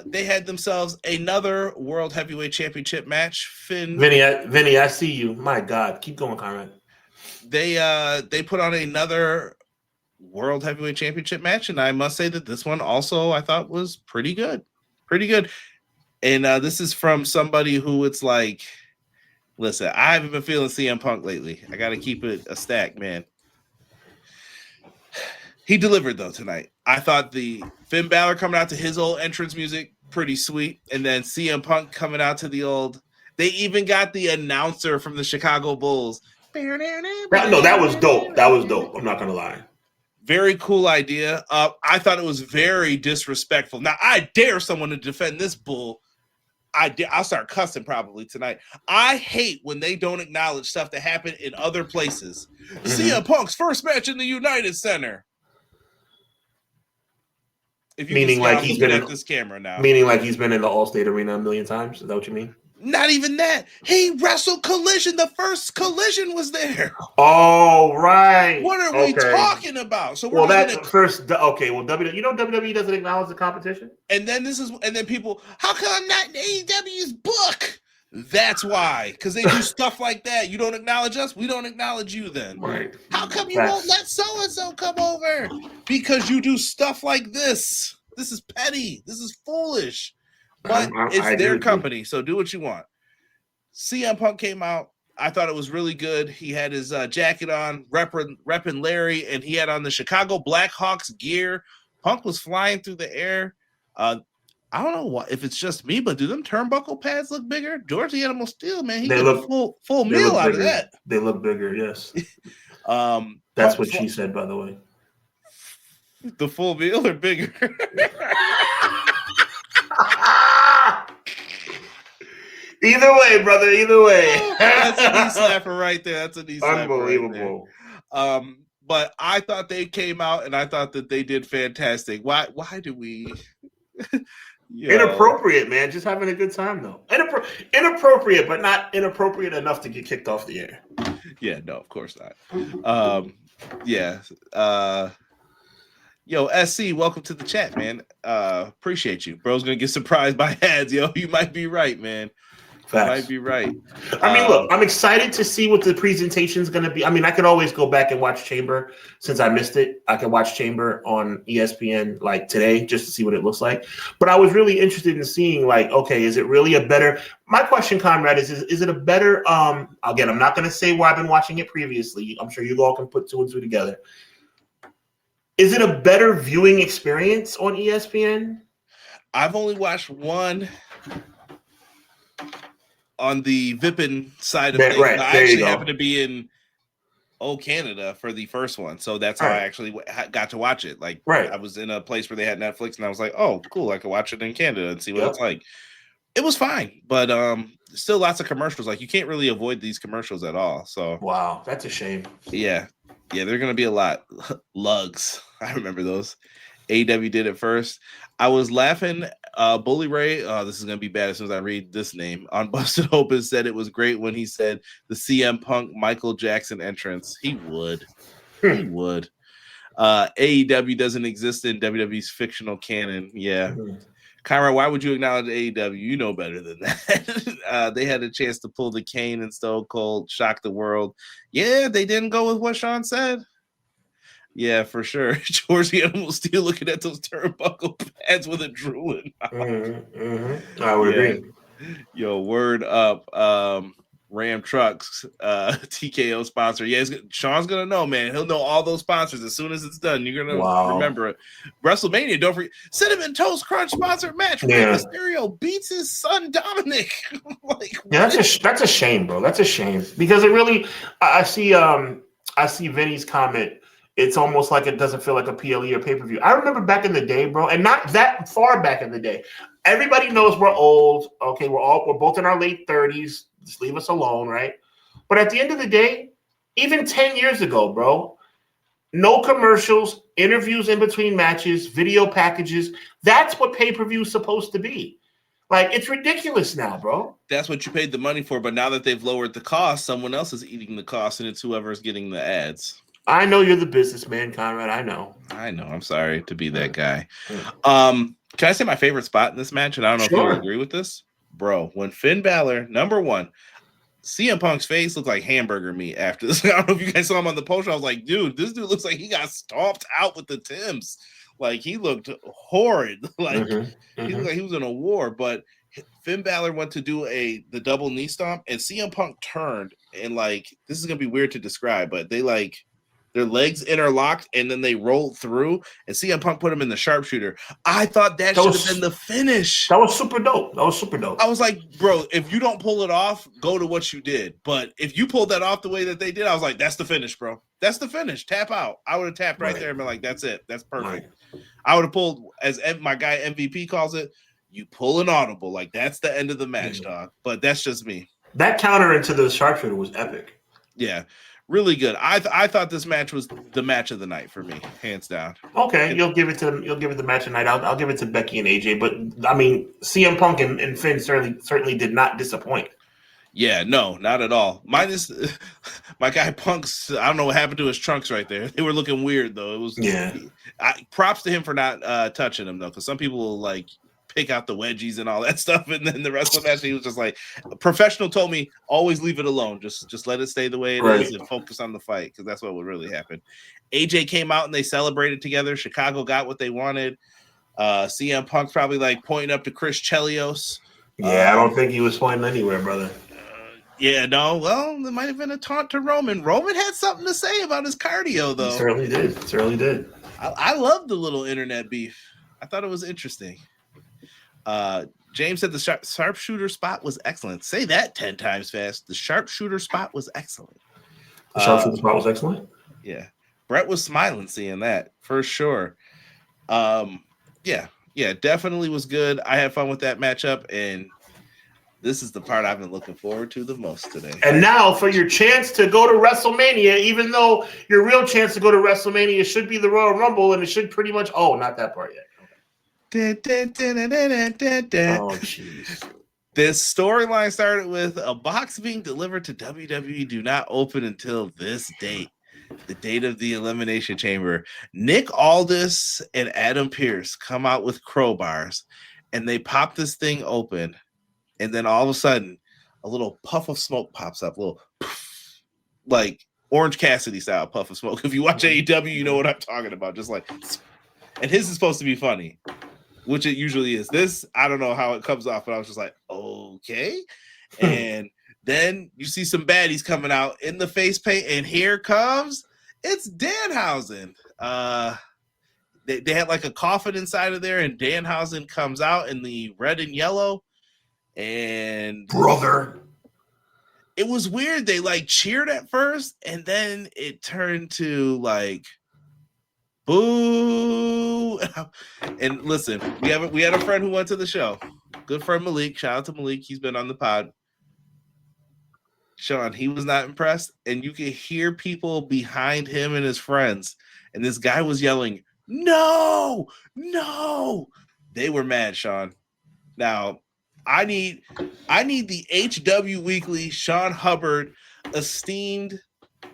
They had themselves another World Heavyweight Championship match. Vinny, I see you. My God, keep going, Conrad. They put on another World Heavyweight Championship match, and I must say that this one also I thought was pretty good. And this is from somebody who it's like, listen, I haven't been feeling CM Punk lately. I got to keep it a stack, man. He delivered though tonight. I thought the Finn Balor coming out to his old entrance music pretty sweet, and then CM Punk coming out to the old. They even got the announcer from the Chicago Bulls. No, that was dope. I'm not gonna lie. Very cool idea. I thought it was very disrespectful. Now, I dare someone to defend this bull. I'll start cussing probably tonight. I hate when they don't acknowledge stuff that happened in other places. CM Punk's first match in the United Center. Meaning like he's been at this camera now. Meaning like he's been in the Allstate Arena a million times. Is that what you mean? Not even that. He wrestled Collision. The first Collision was there. Oh, right. What are we talking about? So we're WWE doesn't acknowledge the competition. And then people, how come I'm not in AEW's book? That's why, because they do stuff like that. You don't acknowledge us, we don't acknowledge you. Then right? How come you won't let so and so come over? Because you do stuff like this. This is petty. This is foolish. But it's their company, so do what you want. CM Punk came out. I thought it was really good. He had his jacket on, repping Larry, and he had on the Chicago Blackhawks gear. Punk was flying through the air. I don't know if it's just me, but do them turnbuckle pads look bigger? George the Animal Steel, man, he got a full meal out of that. They look bigger, yes. That's what she said, by the way. The full meal or bigger? Either way, brother. Either way. That's a knee slapper right there. That's a knee slapper. Unbelievable. Right there. But I thought they came out, and I thought that they did fantastic. Why do we? Inappropriate, man. Just having a good time, though. Inappropriate, but not inappropriate enough to get kicked off the air. Yeah, no, of course not. Yeah. Yo, SC, welcome to the chat, man. Appreciate you. Bro's gonna get surprised by ads, yo. You might be right, man. Facts. You might be right. I mean, look, I'm excited to see what the presentation is going to be. I mean, I could always go back and watch Chamber since I missed it. I could watch Chamber on ESPN like today just to see what it looks like. But I was really interested in seeing like, okay, is it really a better? My question, Conrad, is it a better? Again, I'm not going to say where I've been watching it previously. I'm sure you all can put 2 and 2 together. Is it a better viewing experience on ESPN? I've only watched one on the Vipin side of things. Right, I actually happened to be in Canada for the first one, so that's how I actually got to watch it. Like, I was in a place where they had Netflix, and I was like, "Oh, cool! I could watch it in Canada and see what it's like." It was fine, but still lots of commercials. Like, you can't really avoid these commercials at all. So, wow, that's a shame. Yeah, they're gonna be a lot. Lugs, I remember those. AEW did it first. I was laughing. Bully Ray, this is going to be bad as soon as I read this name, on Busted Open said it was great when he said the CM Punk Michael Jackson entrance. He would. He would. AEW doesn't exist in WWE's fictional canon. Yeah. Kyra, why would you acknowledge AEW? You know better than that. They had a chance to pull the Kane and Stone Cold, shock the world. Yeah, they didn't go with what Sean said. Yeah, for sure. George the Animal Steel looking at those turnbuckle pads with a drooling. I would agree. Yo, word up. Ram Trucks, TKO sponsor. Yeah, Sean's gonna know, man. He'll know all those sponsors as soon as it's done. You're gonna remember it. WrestleMania, don't forget. Cinnamon Toast Crunch sponsored match. Rey Mysterio beats his son Dominic. That's a shame, bro. That's a shame because it really. I see Vinny's comment. It's almost like it doesn't feel like a PLE or pay-per-view. I remember back in the day, bro, and not that far back in the day. Everybody knows we're old. Okay, we're both in our late 30s. Just leave us alone, right? But at the end of the day, even 10 years ago, bro, no commercials, interviews in between matches, video packages. That's what pay-per-view is supposed to be. Like, it's ridiculous now, bro. That's what you paid the money for, but now that they've lowered the cost, someone else is eating the cost, and it's whoever's getting the ads. I know you're the businessman, Conrad. I know. I'm sorry to be that guy. Can I say my favorite spot in this match? And I don't know if you agree with this. Bro, when Finn Balor, number one, CM Punk's face looked like hamburger meat after this. I don't know if you guys saw him on the post. I was like, dude, this dude looks like he got stomped out with the Timbs. Like, he looked horrid. Like, he looked like he was in a war. But Finn Balor went to do the double knee stomp, and CM Punk turned, and, like, this is going to be weird to describe, but they, like, their legs interlocked, and then they rolled through, and CM Punk put him in the sharpshooter. I thought that should have been the finish. That was super dope. I was like, bro, if you don't pull it off, go to what you did. But if you pulled that off the way that they did, I was like, that's the finish, bro. That's the finish. Tap out. I would have tapped right there and been like, that's it. That's perfect. Right. I would have pulled, as my guy MVP calls it, you pull an audible. Like, that's the end of the match, dog. But that's just me. That counter into the sharpshooter was epic. Yeah. Really good. I thought this match was the match of the night for me, hands down. Okay, you'll give it the match of the night. I'll give it to Becky and AJ. But I mean, CM Punk and Finn certainly did not disappoint. Yeah, no, not at all. Minus my guy Punk's. I don't know what happened to his trunks right there. They were looking weird though. It was props to him for not touching them though, because some people will like pick out the wedgies and all that stuff, and then the rest of the match he was just like, a professional told me always leave it alone, just let it stay the way it is and focus on the fight, because that's what would really happen. AJ came out and they celebrated together. Chicago got what they wanted. CM Punk's probably like pointing up to Chris Chelios. I don't think he was pointing anywhere, brother. Well, there might have been a taunt to Roman. Roman had something to say about his cardio though. He certainly did. I love the little internet beef. I thought it was interesting. James said the sharpshooter spot was excellent. Say that 10 times fast. The sharpshooter spot was excellent. The sharpshooter spot was excellent? Yeah. Brett was smiling seeing that, for sure. Yeah, definitely was good. I had fun with that matchup, and this is the part I've been looking forward to the most today. And now for your chance to go to WrestleMania, even though your real chance to go to WrestleMania should be the Royal Rumble, and it should pretty much – not that part yet. Oh, jeez. This storyline started with a box being delivered to WWE do not open until this date, the date of the Elimination Chamber. Nick Aldis and Adam Pearce come out with crowbars, and they pop this thing open, and then all of a sudden, a little puff of smoke pops up, little poof, like Orange Cassidy style puff of smoke. If you watch AEW, you know what I'm talking about. Just like, and his is supposed to be funny, which it usually is. This, I don't know how it comes off, but I was just like, okay. And then you see some baddies coming out in the face paint, and here comes, it's Danhausen. They had like a coffin inside of there, and Danhausen comes out in the red and yellow. And brother, it was weird. They like cheered at first, and then it turned to like, boo. And listen, we had a friend who went to the show. Good friend Malik. Shout out to Malik. He's been on the pod. Sean, he was not impressed, and you could hear people behind him and his friends, and this guy was yelling, no. They were mad, Sean. Now, I need the HW Weekly Sean Hubbard esteemed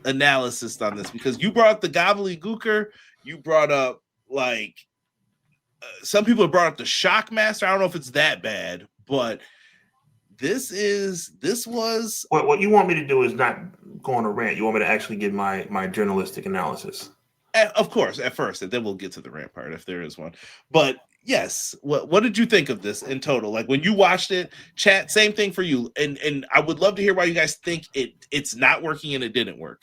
analysis on this, because you brought up the gobbledygooker. You brought up like some people have brought up the Shockmaster. I don't know if it's that bad, but this was what you want me to do is not go on a rant. You want me to actually give my journalistic analysis. Of course, at first, and then we'll get to the rant part if there is one. But yes, what did you think of this in total? Like when you watched it, chat, same thing for you. And I would love to hear why you guys think it's not working and it didn't work.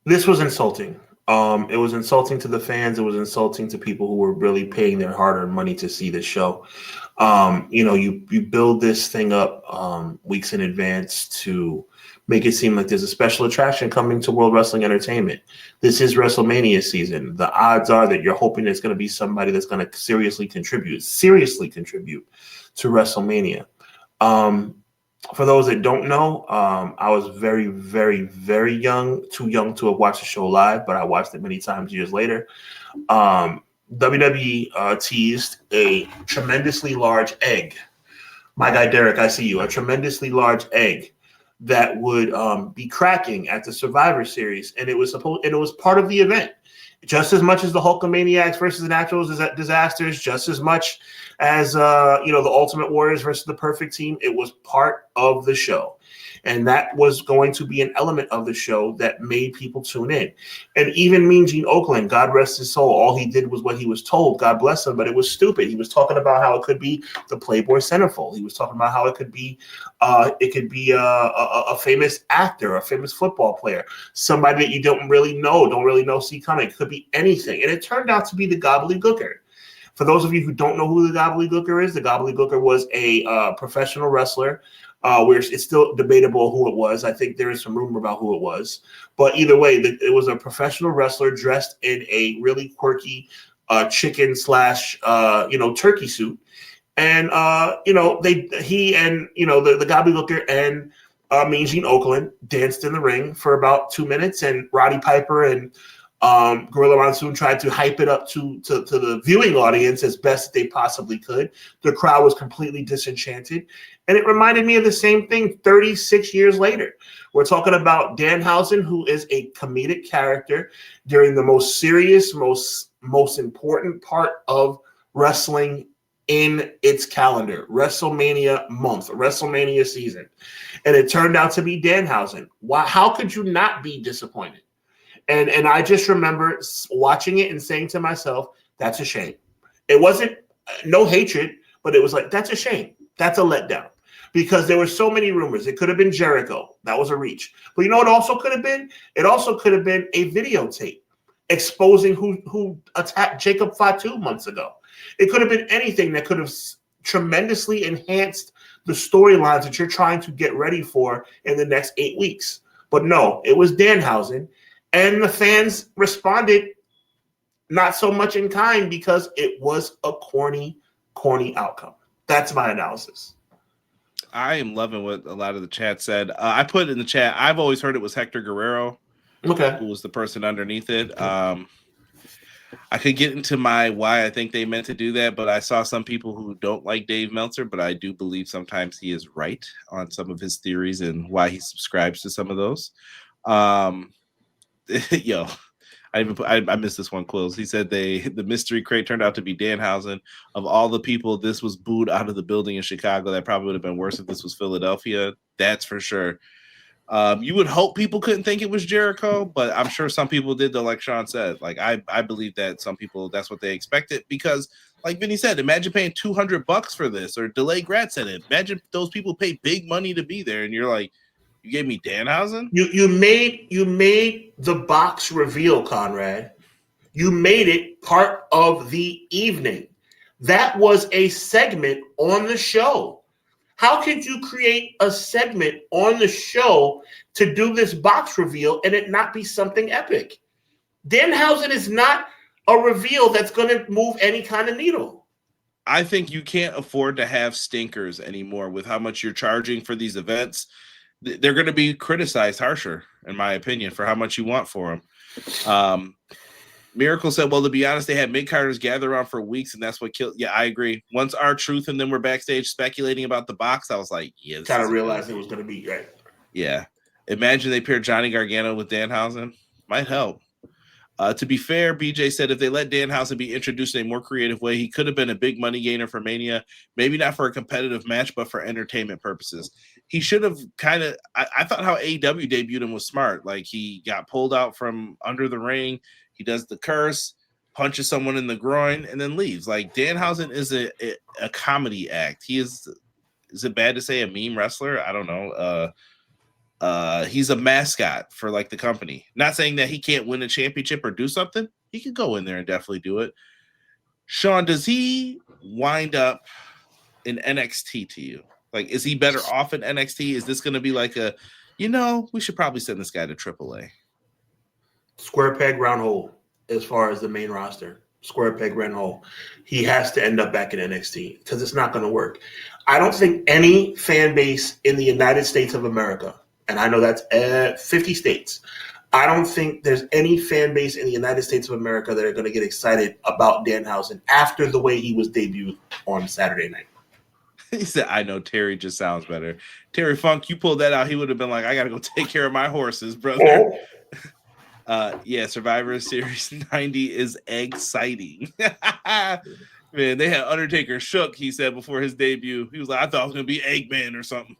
This was insulting. It was insulting to the fans. It was insulting to people who were really paying their hard-earned money to see this show. You build this thing up weeks in advance to make it seem like there's a special attraction coming to World Wrestling Entertainment. This is WrestleMania season. The odds are that you're hoping there's going to be somebody that's going to seriously contribute to WrestleMania. For those that don't know, I was very, very, very young, too young to have watched the show live, but I watched it many times years later. WWE teased a tremendously large egg. My guy Derek, I see you. A tremendously large egg that would be cracking at the Survivor Series, and it was part of the event, just as much as the Hulkamaniacs versus the Natural Disasters, just as much as the Ultimate Warriors versus the Perfect Team. It was part of the show, and that was going to be an element of the show that made people tune in. And even Mean Gene Okerlund, God rest his soul, all he did was what he was told. God bless him, but it was stupid. He was talking about how it could be the Playboy centerfold. He was talking about how it could be a famous actor, a famous football player, somebody that you don't really know, see coming. It could be anything, and it turned out to be the Gobbledygooker. For those of you who don't know who the Gobbledygooker is, the Gobbledygooker was a professional wrestler. Where it's still debatable who it was. I think there is some rumor about who it was. But either way, it was a professional wrestler dressed in a really quirky chicken / turkey suit. And, he and, the Gobbledygooker and Mean Gene Okerlund danced in the ring for about 2 minutes. And Roddy Piper and Gorilla Monsoon tried to hype it up to the viewing audience as best they possibly could. The crowd was completely disenchanted. And it reminded me of the same thing 36 years later. We're talking about Danhausen, who is a comedic character during the most serious, most important part of wrestling in its calendar, WrestleMania month, WrestleMania season. And it turned out to be Danhausen. How could you not be disappointed? And I just remember watching it and saying to myself, that's a shame. It wasn't no hatred, but it was like, that's a shame. That's a letdown. Because there were so many rumors. It could have been Jericho. That was a reach. But you know what it also could have been? It also could have been a videotape exposing who attacked Jacob Fatu months ago. It could have been anything that could have tremendously enhanced the storylines that you're trying to get ready for in the next 8 weeks. But no, it was Danhausen. And the fans responded not so much in kind because it was a corny outcome. That's my analysis. I am loving what a lot of the chat said. I put in the chat, I've always heard it was Hector Guerrero, who was the person underneath it. I could get into why I think they meant to do that, but I saw some people who don't like Dave Meltzer, but I do believe sometimes he is right on some of his theories and why he subscribes to some of those. Yo, I missed this one, Quills. He said the mystery crate turned out to be Danhausen. Of all the people, this was booed out of the building in Chicago. That probably would have been worse if this was Philadelphia. That's for sure. You would hope people couldn't think it was Jericho, but I'm sure some people did, though, like Sean said. Like I believe that some people, that's what they expected, because like Vinny said, imagine paying $200 for this, or Delay Grat said it. Imagine those people pay big money to be there, and you're like, you gave me Danhausen? You made the box reveal, Conrad. You made it part of the evening. That was a segment on the show. How could you create a segment on the show to do this box reveal and it not be something epic? Danhausen is not a reveal that's going to move any kind of needle. I think you can't afford to have stinkers anymore with how much you're charging for these events. They're going to be criticized harsher, in my opinion, for how much you want for them. Miracle said, well, to be honest, they had mid-carders gather around for weeks, and that's what killed. Yeah, I agree. Once R-Truth and them were backstage speculating about the box, I was like, yeah. Kind of realized it was going to be, right? Yeah. Imagine they paired Johnny Gargano with Danhausen. Might help. To be fair, BJ said if they let Danhausen be introduced in a more creative way, he could have been a big money gainer for Mania. Maybe not for a competitive match, but for entertainment purposes. He should have kind of. I thought how AEW debuted him was smart. Like he got pulled out from under the ring. He does the curse, punches someone in the groin, and then leaves. Like Danhausen is a comedy act. He is. Is it bad to say a meme wrestler? I don't know. He's a mascot for like the company. Not saying that he can't win a championship or do something. He could go in there and definitely do it. Sean, does he wind up in NXT to you? Like, is he better off in NXT? Is this going to be like a, we should probably send this guy to AAA? Square peg, round hole as far as the main roster. Square peg, round hole. He has to end up back in NXT because it's not going to work. I don't think any fan base in the United States of America, and I know that's 50 states, I don't think there's any fan base in the United States of America that are going to get excited about Danhausen after the way he was debuted on Saturday night. He said, I know Terry just sounds better. Terry Funk, you pulled that out. He would have been like, I got to go take care of my horses, brother. Oh. Yeah, Survivor Series 90 is exciting. Man, they had Undertaker shook, he said, before his debut. He was like, I thought it was going to be Eggman or something.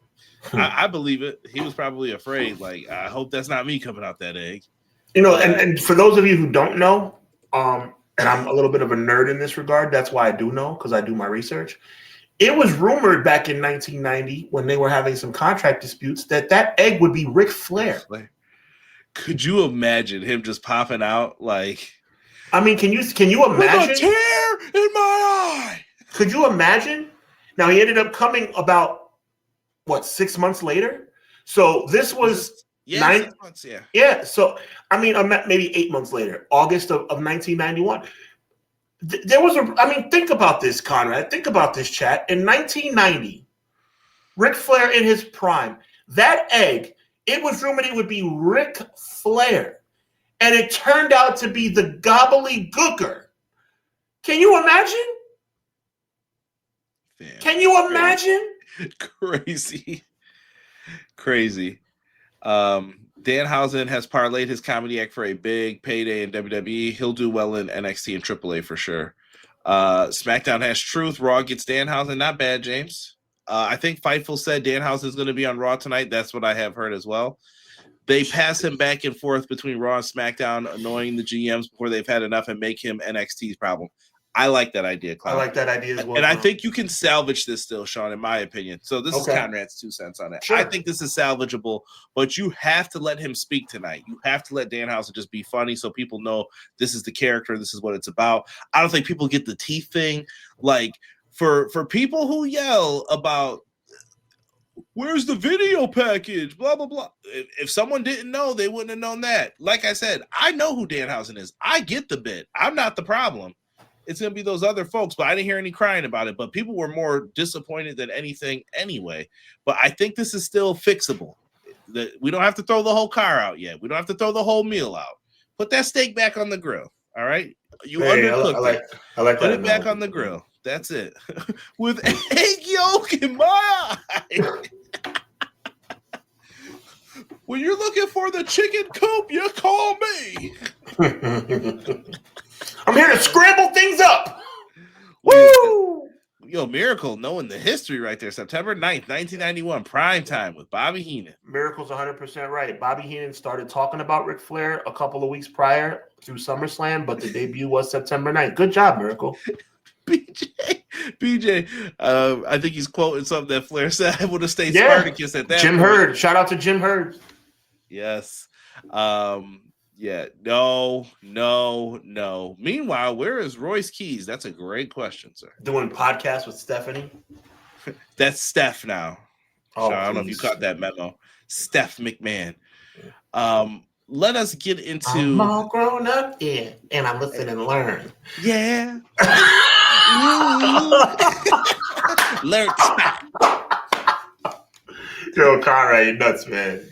I believe it. He was probably afraid. Like, I hope that's not me coming out that egg. And for those of you who don't know, and I'm a little bit of a nerd in this regard, that's why I do know, because I do my research. It was rumored back in 1990 when they were having some contract disputes that egg would be Ric Flair. Could you imagine him just popping out like? I mean, can you imagine? With a tear in my eye. Could you imagine? Now he ended up coming about 6 months later. So this was 9 months. Yeah. Yeah. So I mean, maybe 8 months later, August of 1991. There was think about this, Conrad. Think about this, chat. In 1990, Ric Flair in his prime. That egg. It was rumored it would be Ric Flair, and it turned out to be the gobbledygooker. Can you imagine? Damn, can you imagine? Crazy. Danhausen has parlayed his comedy act for a big payday in WWE. He'll do well in NXT and AAA for sure. SmackDown has Truth. Raw gets Danhausen. Not bad, James. I think Fightful said Danhausen is going to be on Raw tonight. That's what I have heard as well. They pass him back and forth between Raw and SmackDown, annoying the GMs before they've had enough and make him NXT's problem. I like that idea, Cloud. I like that idea as well. And I think you can salvage this still, Sean, in my opinion. So this is Conrad's 2 cents on it. Sure. I think this is salvageable, but you have to let him speak tonight. You have to let Danhausen just be funny so people know this is the character, this is what it's about. I don't think people get the teeth thing. Like, for people who yell about where's the video package, blah, blah, blah. If someone didn't know, they wouldn't have known that. Like I said, I know who Danhausen is. I get the bit. I'm not the problem. It's going to be those other folks, but I didn't hear any crying about it. But people were more disappointed than anything anyway. But I think this is still fixable. We don't have to throw the whole car out yet. We don't have to throw the whole meal out. Put that steak back on the grill, all right? You undercooked it. I like Put that it back on the grill. That's it. With egg yolk in my eye. When you're looking for the chicken coop, you call me. I'm here to scramble things up. Woo! Yo, Miracle, knowing the history right there. September 9th, 1991, prime time with Bobby Heenan. Miracle's 100% right. Bobby Heenan started talking about Ric Flair a couple of weeks prior through SummerSlam, but the debut was September 9th. Good job, Miracle. BJ, I think he's quoting something that Flair said. I would have stayed Spartacus at that Jim point. Hurd. Shout out to Jim Hurd. Yes. Yeah. No. Meanwhile, where is Royce Keys? That's a great question, sir. Doing podcasts with Stephanie. That's Steph now. Oh, so I don't know if you caught that memo. Steph McMahon. Let us get into. I'm all grown up, and I listen and learn. Yeah. Learn. Yo, Conrad, you nuts, man.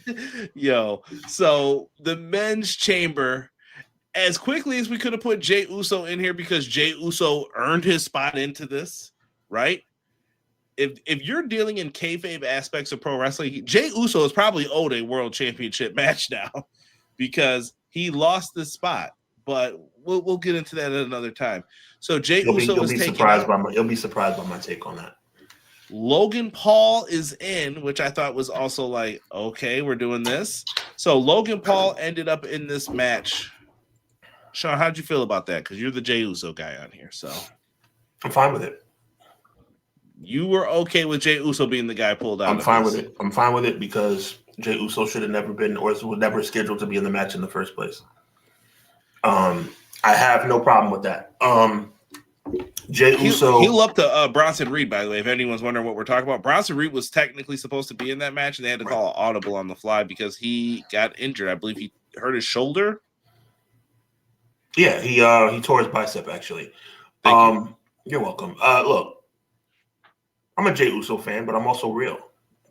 Yo, so the men's chamber, as quickly as we could have put Jey Uso in here because Jey Uso earned his spot into this, right? If you're dealing in kayfabe aspects of pro wrestling, Jey Uso is probably owed a world championship match now because he lost this spot. but we'll get into that at another time. So Jey Uso you'll is be taking surprised out. you'll be surprised by my take on that. Logan Paul is in, which I thought was also like, okay, we're doing this. So Logan Paul ended up in this match. Sean, how'd you feel about that? Because you're the Jey Uso guy on here, so I'm fine with it. You were okay with Jey Uso being the guy pulled out. I'm fine with it. I'm fine with it because Jey Uso should have never been, or was never scheduled to be in the match in the first place. I have no problem with that. Jey Uso he'll up to Bronson Reed, by the way, if anyone's wondering what we're talking about. Bronson Reed was technically supposed to be in that match, and they had to call an audible on the fly because he got injured. I believe he hurt his shoulder. Yeah, he tore his bicep, actually. You're welcome. Look, I'm a Jey Uso fan, but I'm also real.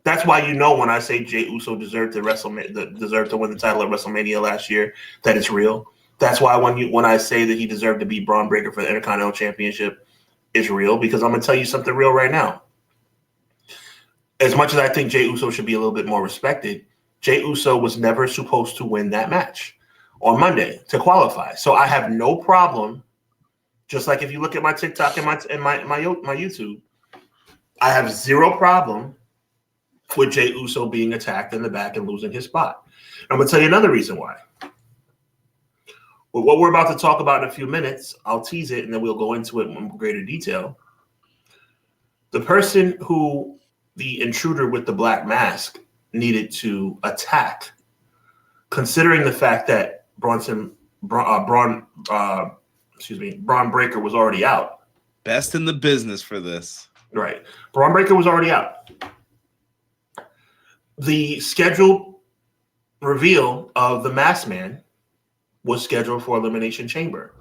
That's why when I say Jey Uso deserved to win the title at WrestleMania last year, that it's real. That's why when I say that he deserved to beat Braun Breaker for the Intercontinental Championship, it's real, because I'm going to tell you something real right now. As much as I think Jey Uso should be a little bit more respected, Jey Uso was never supposed to win that match on Monday to qualify. So I have no problem. Just like if you look at my TikTok and my YouTube, I have zero problem with Jey Uso being attacked in the back and losing his spot. I'm going to tell you another reason why. Well, what we're about to talk about in a few minutes, I'll tease it and then we'll go into it in greater detail. The person who the intruder with the black mask needed to attack, considering the fact that Braun Breaker was already out. Best in the business for this. Right. Braun Breaker was already out. The scheduled reveal of the Masked Man was scheduled for Elimination Chamber.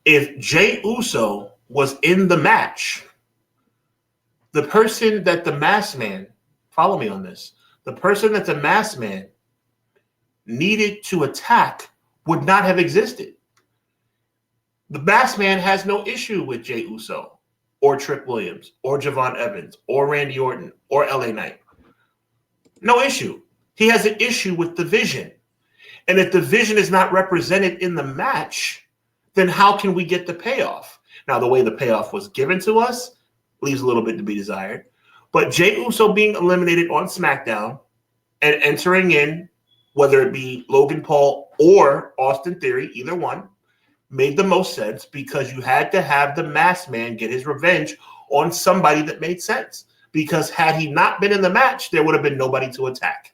If Jey Uso was in the match, the person that the Masked Man, follow me on this, the person that the Masked Man needed to attack would not have existed. The Masked Man has no issue with Jey Uso or Trick Williams or Javon Evans or Randy Orton or LA Knight. No issue. He has an issue with the Vision. And if the Vision is not represented in the match, then how can we get the payoff? Now, the way the payoff was given to us leaves a little bit to be desired. But Jey Uso being eliminated on SmackDown and entering in, whether it be Logan Paul or Austin Theory, either one, made the most sense because you had to have the Masked Man get his revenge on somebody that made sense. Because had he not been in the match, there would have been nobody to attack.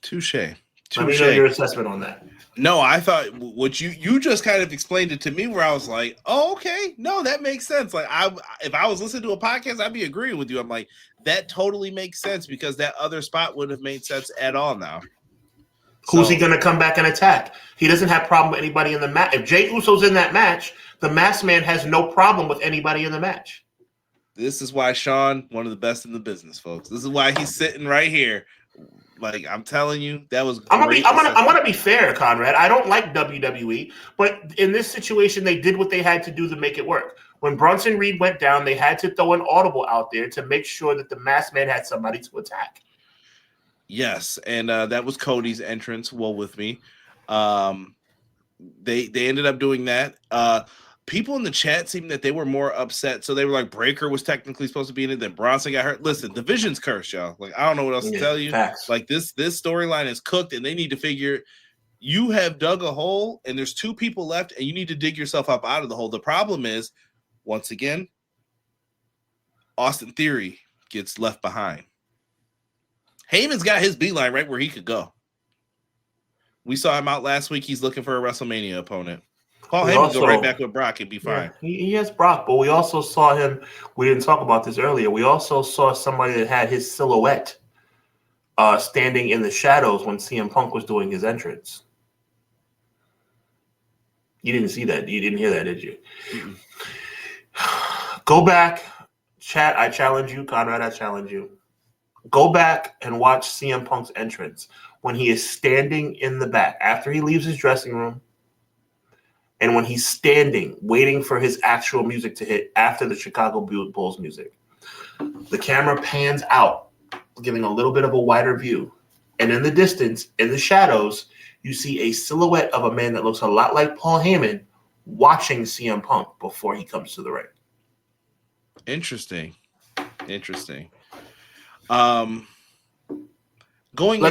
Touche. Let me know your assessment on that. No, I thought what you just kind of explained it to me where I was like, oh, okay. No, that makes sense. Like if I was listening to a podcast, I'd be agreeing with you. I'm like, that totally makes sense because that other spot wouldn't have made sense at all now. Who's he going to come back and attack? He doesn't have a problem with anybody in the match. If Jey Uso's in that match, the Masked Man has no problem with anybody in the match. This is why Sean, one of the best in the business, folks. This is why he's sitting right here. Like, I'm telling you, that was great. I'm gonna be fair, Conrad. I don't like WWE, but in this situation, they did what they had to do to make it work. When Bronson Reed went down, they had to throw an audible out there to make sure that the Masked Man had somebody to attack. Yes, and that was Cody's entrance. Well, with me, they ended up doing that. People in the chat seemed that they were more upset. So they were like, Breaker was technically supposed to be in it. Then Bronson got hurt. Listen, the Vision's cursed, y'all. Like, I don't know what else to tell you. Facts. Like, this storyline is cooked, and they need to figure you have dug a hole, and there's two people left, and you need to dig yourself up out of the hole. The problem is, once again, Austin Theory gets left behind. Heyman's got his beeline right where he could go. We saw him out last week. He's looking for a WrestleMania opponent. Paul Heyman go right back with Brock and be fine. Yeah, he has Brock, but we also saw him. We didn't talk about this earlier. We also saw somebody that had his silhouette standing in the shadows when CM Punk was doing his entrance. You didn't see that. You didn't hear that, did you? Mm-mm. Go back, chat. I challenge you, Conrad. I challenge you. Go back and watch CM Punk's entrance when he is standing in the back after he leaves his dressing room. And when he's standing, waiting for his actual music to hit after the Chicago Bulls music, the camera pans out, giving a little bit of a wider view. And in the distance, in the shadows, you see a silhouette of a man that looks a lot like Paul Heyman watching CM Punk before he comes to the ring. Interesting. Let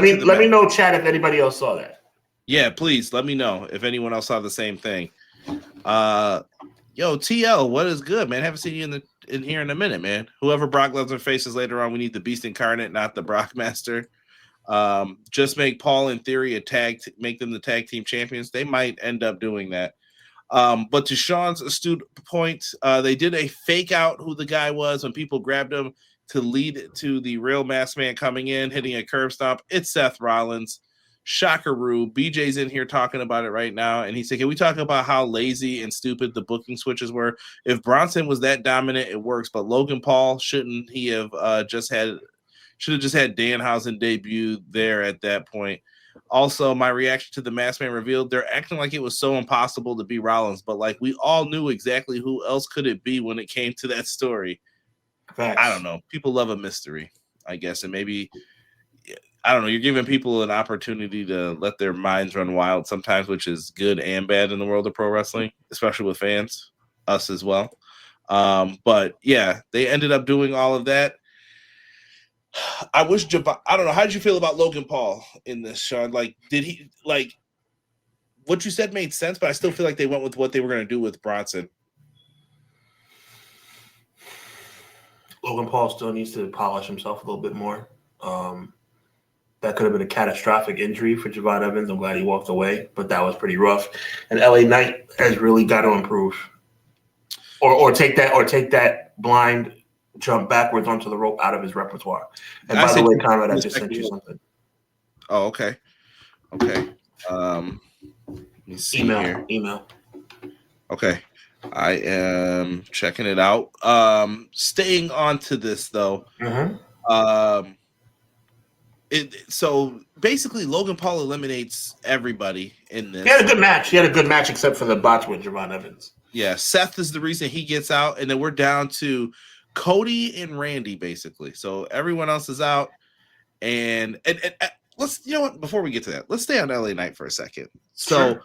me know, chat, if anybody else saw that. Yeah, please let me know if anyone else saw the same thing. Yo, TL, what is good, man? Haven't seen you in here in a minute, man. Whoever Brock Lesnar faces later on, we need the Beast Incarnate, not the Brockmaster. Just make Paul, in theory, make them the tag team champions. They might end up doing that. But to Sean's astute point, they did a fake out who the guy was when people grabbed him to lead to the real masked man coming in, hitting a curb stomp. It's Seth Rollins. Shockaroo. BJ's in here talking about it right now, and he said, can we talk about how lazy and stupid the booking switches were? If Bronson was that dominant, it works, but Logan Paul, shouldn't he have just had Danhausen debut there at that point? Also, my reaction to the Masked Man revealed, they're acting like it was so impossible to be Rollins, but like we all knew exactly who else could it be when it came to that story. Facts. I don't know. People love a mystery, I guess, and maybe I don't know. You're giving people an opportunity to let their minds run wild sometimes, which is good and bad in the world of pro wrestling, especially with fans, us as well. But yeah, they ended up doing all of that. I wish I don't know. How did you feel about Logan Paul in this, Sean? Like, did he what you said made sense, but I still feel like they went with what they were going to do with Bronson. Logan Paul still needs to polish himself a little bit more. That could have been a catastrophic injury for Javon Evans. I'm glad he walked away, but that was pretty rough. And LA Knight has really got to improve, or take that blind jump backwards onto the rope out of his repertoire. And by the way, Conrad, I just sent you something. Oh, okay. Let me see here. Email. Okay. I am checking it out. Staying on to this though. Mm-hmm. So basically, Logan Paul eliminates everybody in this. He had a good match. Except for the botch with Javon Evans. Yeah, Seth is the reason he gets out, and then we're down to Cody and Randy basically. So everyone else is out, and let's, you know what? Before we get to that, let's stay on LA Knight for a second. So, sure.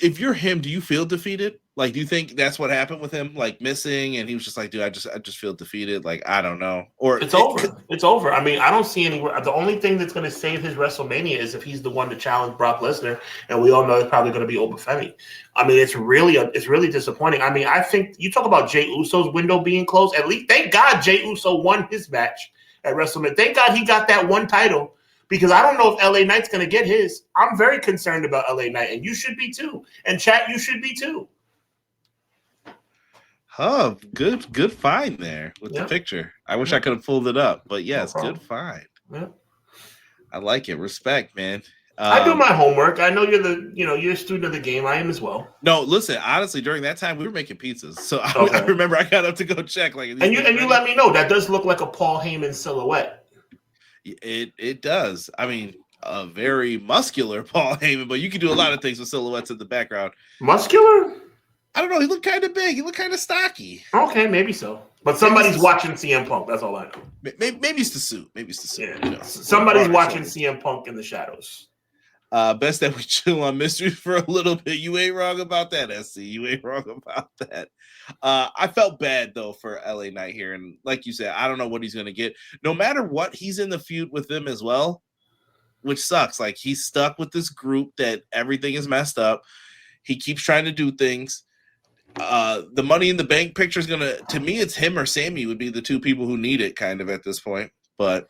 If you're him, do you feel defeated? Like, do you think that's what happened with him, like missing, and he was just like, dude, I just feel defeated. Like, I don't know. Or it's over. It's over. I mean, I don't see anywhere. The only thing that's going to save his WrestleMania is if he's the one to challenge Brock Lesnar, and we all know it's probably going to be Oba Femi. I mean, it's really disappointing. I mean, I think you talk about Jey Uso's window being closed. At least, thank God Jey Uso won his match at WrestleMania. Thank God he got that one title. Because I don't know if LA Knight's going to get his. I'm very concerned about LA Knight, and you should be too. And chat, you should be too. Oh, good find there with the picture. I wish I could have pulled it up, but yes, good find. Yeah. I like it. Respect, man. I do my homework. I know you're a student of the game. I am as well. No, listen. Honestly, during that time, we were making pizzas, so I remember I got up to go check. Like, and you let me know that does look like a Paul Heyman silhouette. It does. I mean, a very muscular Paul Heyman, but you can do a lot of things with silhouettes in the background. Muscular? I don't know. He looked kind of big. He looked kind of stocky. Okay, maybe so. But somebody's watching CM Punk. That's all I know. Maybe it's the suit. Yeah. You know, somebody's watching CM Punk in the shadows. Best that we chill on mysteries for a little bit. You ain't wrong about that, SC. You ain't wrong about that. I felt bad, though, for LA Knight here. And like you said, I don't know what he's going to get. No matter what, he's in the feud with them as well, which sucks. Like, he's stuck with this group that everything is messed up. He keeps trying to do things. The Money in the Bank picture is going to me, it's him or Sammy would be the two people who need it kind of at this point. But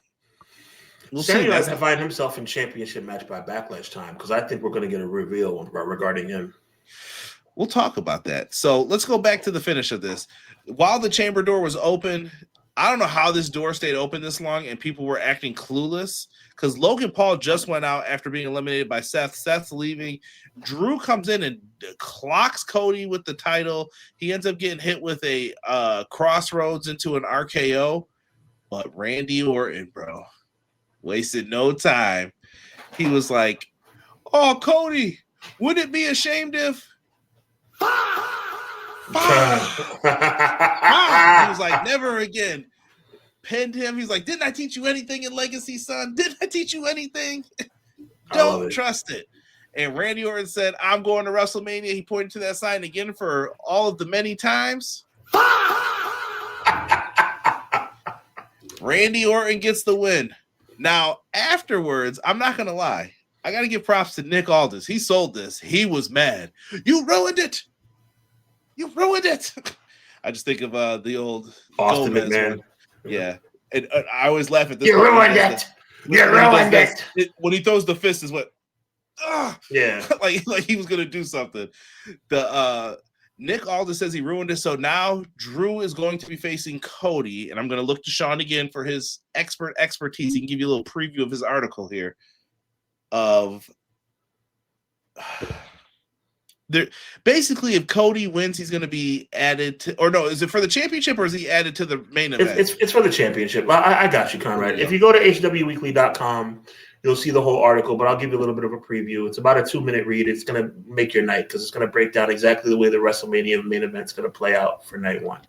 we'll see. Sammy has to find himself in championship match by Backlash time because I think we're going to get a reveal regarding him. We'll talk about that. So let's go back to the finish of this. While the chamber door was open, I don't know how this door stayed open this long and people were acting clueless because Logan Paul just went out after being eliminated by Seth. Seth's leaving. Drew comes in and clocks Cody with the title. He ends up getting hit with a crossroads into an RKO. But Randy Orton, bro, wasted no time. He was like, oh, Cody, wouldn't it be ashamed if... He was like, never again. Pinned him. He's like, didn't I teach you anything in Legacy, son? Didn't I teach you anything? Don't trust it. And Randy Orton said, I'm going to WrestleMania. He pointed to that sign again for all of the many times. Randy Orton gets the win. Now, afterwards, I'm not going to lie. I got to give props to Nick Aldis. He sold this. He was mad. You ruined it. You ruined it. I just think of the old Austin McMahon. Yeah. And I always laugh at this. You ruined it. You ruined it. When he throws the fist is what? Yeah. like he was going to do something. The Nick Aldis says he ruined it. So now Drew is going to be facing Cody. And I'm going to look to Sean again for his expertise. He can give you a little preview of his article here. Basically, if Cody wins, he's going to be added to, or no, is it for the championship or is he added to the main event? It's for the championship. I got you, Conrad. If you go to hwweekly.com, you'll see the whole article, but I'll give you a little bit of a preview. It's about a 2-minute read. It's going to make your night because it's going to break down exactly the way the WrestleMania main event's going to play out for night one.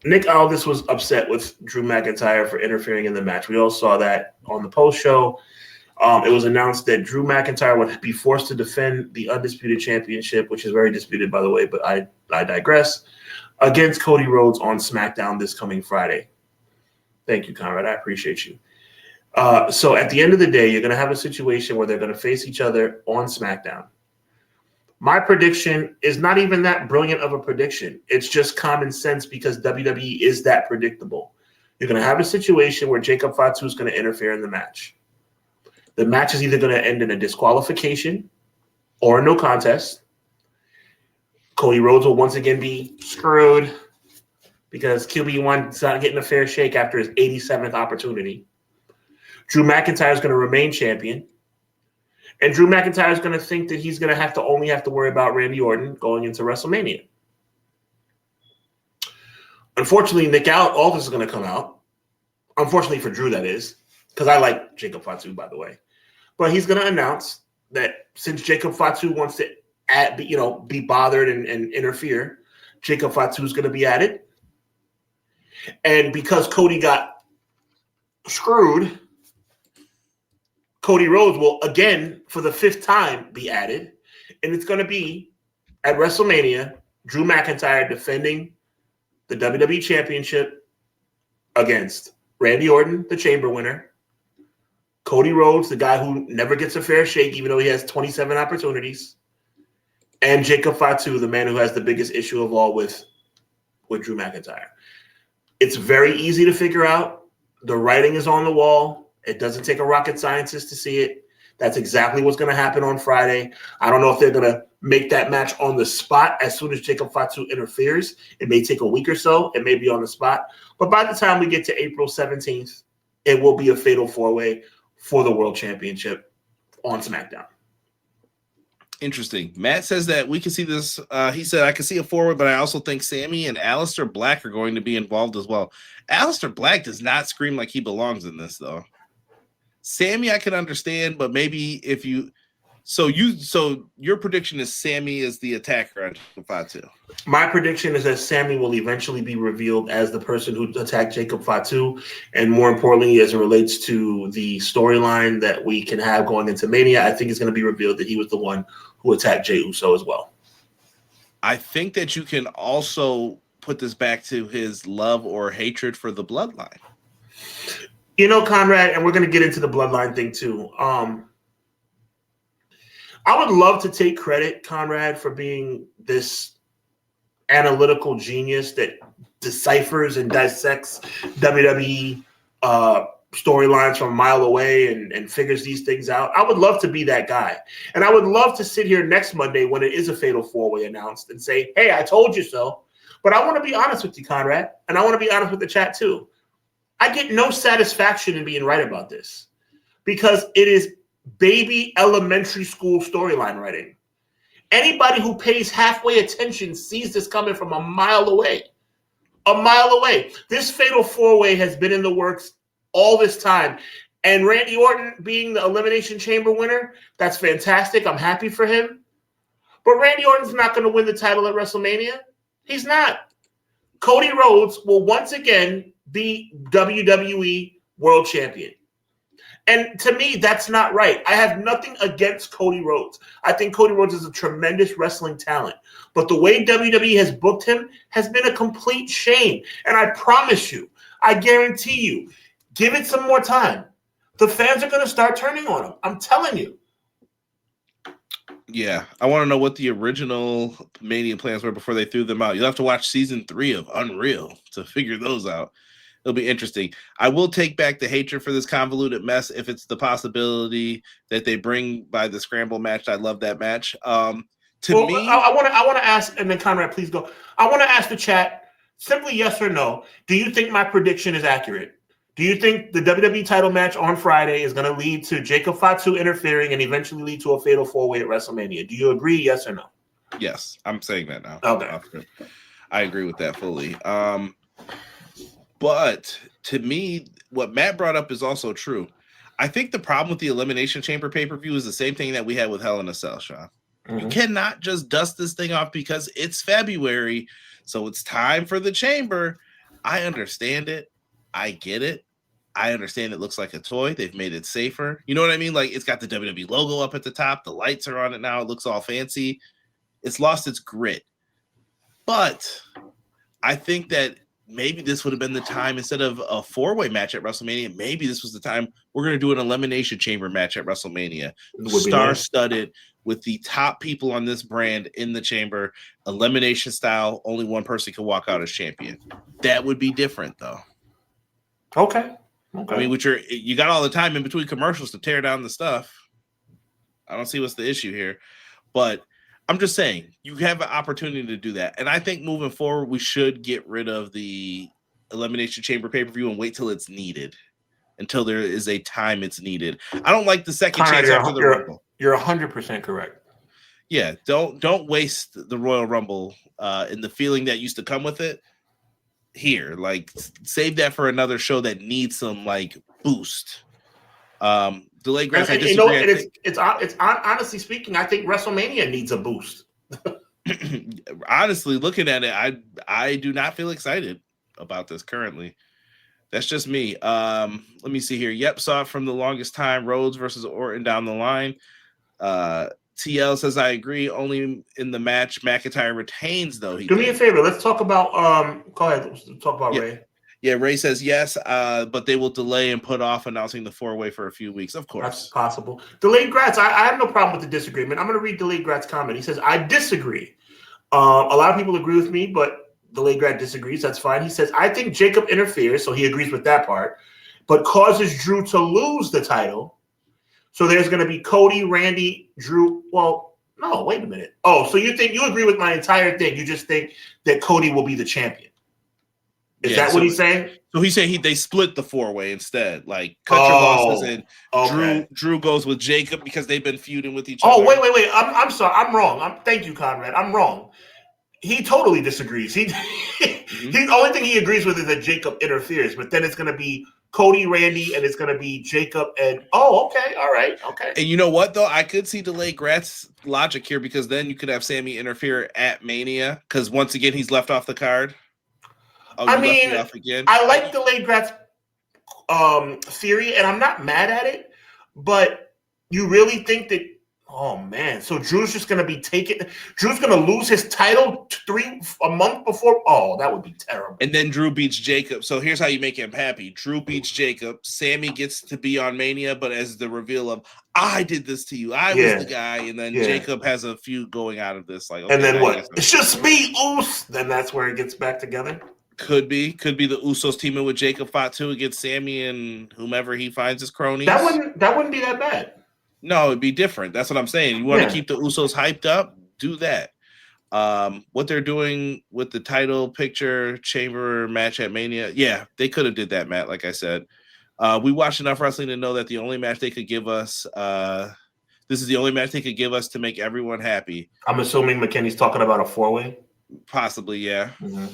Nick Aldis was upset with Drew McIntyre for interfering in the match. We all saw that on the post show. It was announced that Drew McIntyre would be forced to defend the Undisputed Championship, which is very disputed, by the way, but I digress, against Cody Rhodes on SmackDown this coming Friday. Thank you, Conrad. I appreciate you. So at the end of the day, you're going to have a situation where they're going to face each other on SmackDown. My prediction is not even that brilliant of a prediction. It's just common sense because WWE is that predictable. You're going to have a situation where Jacob Fatu is going to interfere in the match. The match is either going to end in a disqualification or a no contest. Cody Rhodes will once again be screwed because QB1 not getting a fair shake after his 87th opportunity. Drew McIntyre is going to remain champion. And Drew McIntyre is going to think that he's going to only have to worry about Randy Orton going into WrestleMania. Unfortunately, Nick Aldis is going to come out. Unfortunately for Drew, that is. Because I like Jacob Fatu, by the way. But he's going to announce that since Jacob Fatu wants to be bothered and interfere, Jacob Fatu is going to be added. And because Cody got screwed, Cody Rhodes will, again, for the 5th time, be added. And it's going to be, at WrestleMania, Drew McIntyre defending the WWE Championship against Randy Orton, the Chamber winner, Cody Rhodes, the guy who never gets a fair shake, even though he has 27 opportunities, and Jacob Fatu, the man who has the biggest issue of all with Drew McIntyre. It's very easy to figure out. The writing is on the wall. It doesn't take a rocket scientist to see it. That's exactly what's going to happen on Friday. I don't know if they're going to make that match on the spot as soon as Jacob Fatu interferes. It may take a week or so. It may be on the spot. But by the time we get to April 17th, it will be a fatal 4-way for the World Championship on SmackDown. Interesting. Matt says that we can see this. He said, I can see a 4-way, but I also think Sammy and Aleister Black are going to be involved as well. Aleister Black does not scream like he belongs in this, though. Sammy, I can understand, but maybe if you so your prediction is Sammy is the attacker on Jacob Fatu. My prediction is that Sammy will eventually be revealed as the person who attacked Jacob Fatu, and more importantly, as it relates to the storyline that we can have going into Mania, I think it's going to be revealed that he was the one who attacked Jey Uso as well. I think that you can also put this back to his love or hatred for the bloodline. You know, Conrad, and we're going to get into the bloodline thing too. I would love to take credit, Conrad, for being this analytical genius that deciphers and dissects WWE storylines from a mile away and figures these things out. I would love to be that guy. And I would love to sit here next Monday when it is a fatal 4-way announced and say, hey, I told you so. But I want to be honest with you, Conrad, and I want to be honest with the chat too. I get no satisfaction in being right about this because it is baby elementary school storyline writing. Anybody who pays halfway attention sees this coming from a mile away. A mile away. This fatal 4-way has been in the works all this time. And Randy Orton being the Elimination Chamber winner, that's fantastic. I'm happy for him. But Randy Orton's not going to win the title at WrestleMania. He's not. Cody Rhodes will once again be WWE World Champion. And to me, that's not right. I have nothing against Cody Rhodes. I think Cody Rhodes is a tremendous wrestling talent. But the way WWE has booked him has been a complete shame. And I promise you, I guarantee you, give it some more time. The fans are going to start turning on him. I'm telling you. Yeah, I want to know what the original Mania plans were before they threw them out. You'll have to watch season 3 of Unreal to figure those out. It'll be interesting. I will take back the hatred for this convoluted mess if it's the possibility that they bring by the scramble match. I love that match. I want to ask, and then Conrad, please go. I want to ask the chat simply yes or no. Do you think my prediction is accurate? Do you think the WWE title match on Friday is going to lead to Jacob Fatu interfering and eventually lead to a fatal 4-way at WrestleMania? Do you agree, yes or no? Yes, I'm saying that now. Okay. I agree with that fully. But to me, what Matt brought up is also true. I think the problem with the Elimination Chamber pay-per-view is the same thing that we had with Hell in a Cell, Sean. Mm-hmm. You cannot just dust this thing off because it's February, so it's time for the Chamber. I understand it. I get it. I understand it looks like a toy. They've made it safer. You know what I mean? Like, it's got the WWE logo up at the top. The lights are on it now. It looks all fancy. It's lost its grit. But I think that maybe this would have been the time, instead of a 4-way match at WrestleMania, maybe this was the time we're going to do an Elimination Chamber match at WrestleMania. Star-studded with the top people on this brand in the chamber, elimination style, only one person can walk out as champion. That would be different, though. Okay. I mean, you got all the time in between commercials to tear down the stuff. I don't see what's the issue here. But I'm just saying, you have an opportunity to do that. And I think moving forward, we should get rid of the Elimination Chamber pay-per-view and wait till it's needed, until there is a time it's needed. I don't like the second chance after the Rumble. You're 100% correct. Yeah, don't waste the Royal Rumble and the feeling that used to come with it here. Like, save that for another show that needs some, like, boost. Delayed grass, I disagree. It's honestly speaking, I think WrestleMania needs a boost. Honestly, looking at it, I do not feel excited about this currently. That's just me. Let me see here. Yep, saw it from the longest time. Rhodes versus Orton down the line. TL says, I agree. Only in the match McIntyre retains, though. Do me a favor. Let's talk about go ahead. Let's talk about Ray. Yeah, Ray says yes, but they will delay and put off announcing the 4-way for a few weeks. Of course. That's possible. Delayed Gratz, I have no problem with the disagreement. I'm going to read Delayed Gratz's comment. He says, I disagree. A lot of people agree with me, but Delayed Gratz disagrees. That's fine. He says, I think Jacob interferes, so he agrees with that part, but causes Drew to lose the title. So there's going to be Cody, Randy, Drew. Well, no, wait a minute. Oh, so you agree with my entire thing. You just think that Cody will be the champion. Is that what he's saying? So he's saying they split the 4-way instead. Like, cut your losses, and okay. Drew goes with Jacob because they've been feuding with each other. Oh, wait. I'm sorry. I'm wrong. Thank you, Conrad. I'm wrong. He totally disagrees. The only thing he agrees with is that Jacob interferes, but then it's going to be Cody, Randy, and it's going to be Jacob and okay, all right, okay. And you know what, though? I could see Delayed Gratz's logic here, because then you could have Sammy interfere at Mania, because once again, he's left off the card. I like Delayed Gratz's theory, and I'm not mad at it, but you really think that, oh man, so Drew's just going to Drew's going to lose his title a month before? Oh, that would be terrible. And then Drew beats Jacob. So here's how you make him happy. Drew beats Jacob. Sammy gets to be on Mania, but as the reveal of, I did this to you. I was the guy. And then Jacob has a feud going out of this. Like, okay, and then what? It's just me, Oos. Then that's where it gets back together. Could be the Usos teaming with Jacob Fatu against Sammy and whomever he finds his cronies. That wouldn't be that bad. No, it'd be different. That's what I'm saying. You want to keep the Usos hyped up? Do that. What they're doing with the title picture chamber match at Mania, they could have did that, Matt. Like I said, we watched enough wrestling to know that the only match they could give us, this is the only match they could give us to make everyone happy. I'm assuming McKinney's talking about a 4-way. Possibly, yeah. Mm-hmm.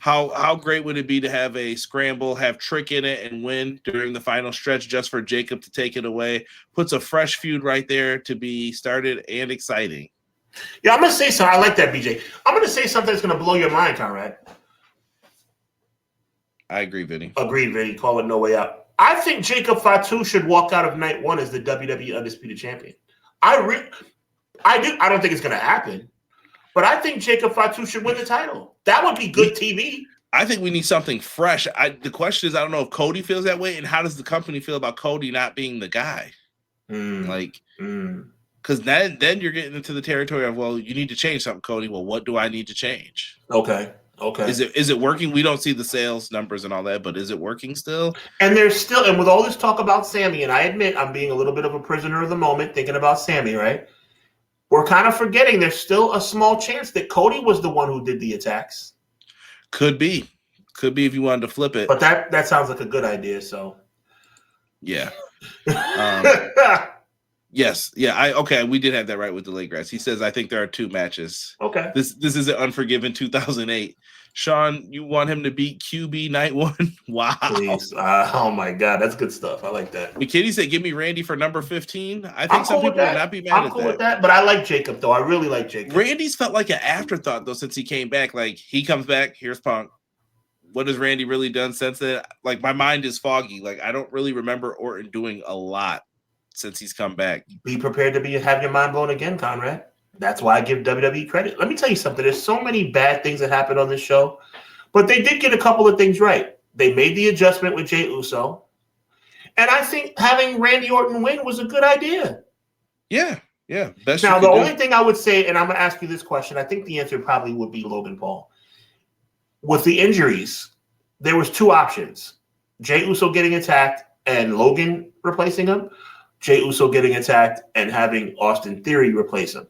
How great would it be to have a scramble, have Trick in it, and win during the final stretch just for Jacob to take it away? Puts a fresh feud right there to be started and exciting. Yeah, I'm going to say something. I like that, BJ. I'm going to say something that's going to blow your mind, Conrad. I agree, Vinny. Agreed, Vinny. Call it No Way Out. I think Jacob Fatu should walk out of night one as the WWE Undisputed Champion. I don't think it's going to happen, but I think Jacob Fatu should win the title. That would be good TV. I think we need something fresh. The question is, I don't know if Cody feels that way, and how does the company feel about Cody not being the guy? Because then you're getting into the territory of, well, you need to change something, Cody. Well, what do I need to change? Okay. Is it working? We don't see the sales numbers and all that, but is it working still? And with all this talk about Sammy, and I admit I'm being a little bit of a prisoner of the moment thinking about Sammy, right? We're kind of forgetting there's still a small chance that Cody was the one who did the attacks. Could be if you wanted to flip it. But that sounds like a good idea, so. Yeah. Yes. Yeah. Okay. We did have that right with the late grass. He says, I think there are 2 matches. Okay. This is an Unforgiven 2008. Sean, you want him to beat QB night 1? Wow. Please. Oh my God. That's good stuff. I like that. McKinney said, give me Randy for number 15. I think some people would not be mad at that. I'm cool with that, but I like Jacob, though. I really like Jacob. Randy's felt like an afterthought, though, since he came back. Like, he comes back, here's Punk. What has Randy really done since then? Like, my mind is foggy. Like, I don't really remember Orton doing a lot since he's come back. Be prepared to have your mind blown again, Conrad. That's why I give WWE credit. Let me tell you something. There's so many bad things that happened on this show, but they did get a couple of things right. They made the adjustment with Jey Uso, and I think having Randy Orton win was a good idea. Yeah. Now, the only thing I would say, and I'm going to ask you this question, I think the answer probably would be Logan Paul. With the injuries, there was 2 options. Jey Uso getting attacked and Logan replacing him. Jey Uso getting attacked and having Austin Theory replace him.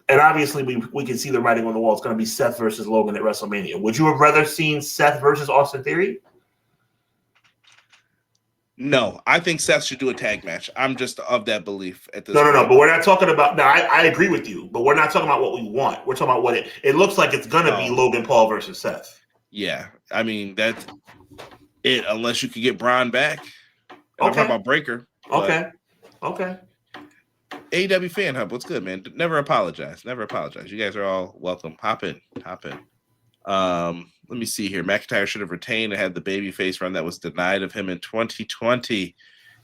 And obviously, we can see the writing on the wall. It's going to be Seth versus Logan at WrestleMania. Would you have rather seen Seth versus Austin Theory? No, I think Seth should do a tag match. I'm just of that belief at this point. No, but we're not talking about – no, I agree with you, but we're not talking about what we want. We're talking about what it looks like it's going to be Logan Paul versus Seth. Yeah, I mean, that's it, unless you could get Braun back. I'm Okay. talking about Breaker. Okay. AEW Fan Hub, what's good, man? Never apologize. You guys are all welcome. Hop in. Let me see here. McIntyre should have retained and had the babyface run that was denied of him in 2020.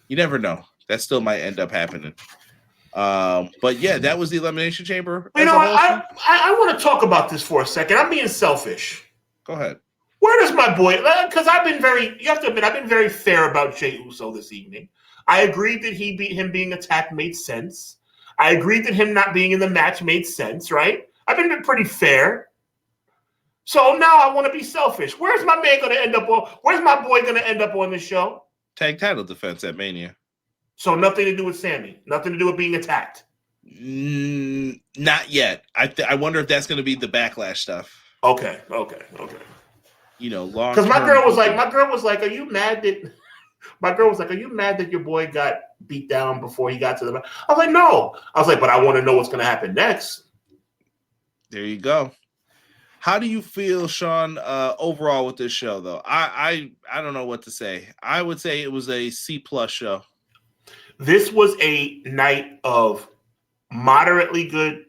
You never know. That still might end up happening. But yeah, that was the Elimination Chamber. You know, I want to talk about this for a second. I'm being selfish. Go ahead. Where does my boy? Because you have to admit, I've been very fair about Jey Uso this evening. I agreed that him being attacked made sense. I agreed that him not being in the match made sense, right? I've been pretty fair. So now I want to be selfish. Where's my man going to end up on? Where's my boy going to end up on this show? Tag title defense at Mania. So nothing to do with Sammy. Nothing to do with being attacked. Not yet. I wonder if that's going to be the backlash stuff. Okay. You know, long. Because my girl was like, "Are you mad that?" My girl was like, "Are you mad that your boy got beat down before he got to the match?" I was like, "No." I was like, "But I want to know what's going to happen next." There you go. How do you feel, Sean, overall with this show, though? I don't know what to say. I would say it was a C+ show. This was a night of moderately good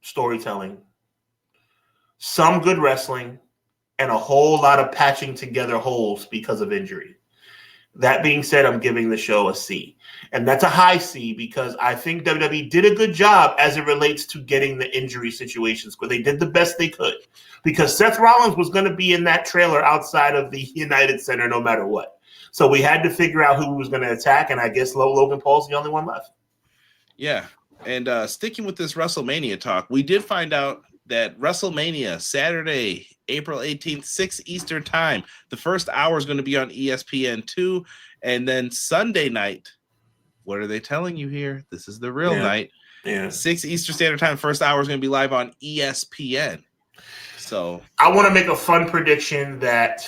storytelling, some good wrestling, and a whole lot of patching together holes because of injury. That being said, I'm giving the show a C. And that's a high C because I think WWE did a good job as it relates to getting the injury situations, where they did the best they could. Because Seth Rollins was going to be in that trailer outside of the United Center no matter what. So we had to figure out who was going to attack, and I guess Logan Paul's the only one left. Yeah. And sticking with this WrestleMania talk, we did find out that WrestleMania, Saturday, April 18th, 6 Eastern time. The first hour is going to be on ESPN2. And then Sunday night, what are they telling you here? This is the real night. Yeah. 6 Eastern Standard Time, first hour is going to be live on ESPN. So I want to make a fun prediction that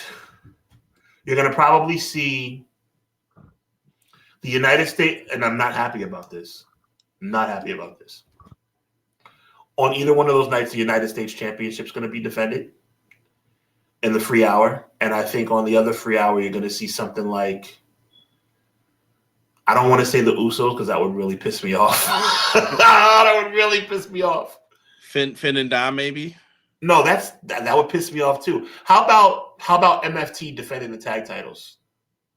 you're going to probably see the United States, and I'm not happy about this. On either one of those nights, the United States Championship is going to be defended in the free hour. And I think on the other free hour, you're going to see something like, I don't want to say the Usos because that would really piss me off. That would really piss me off. Finn and Dom, maybe? No, that would piss me off too. How about MFT defending the tag titles?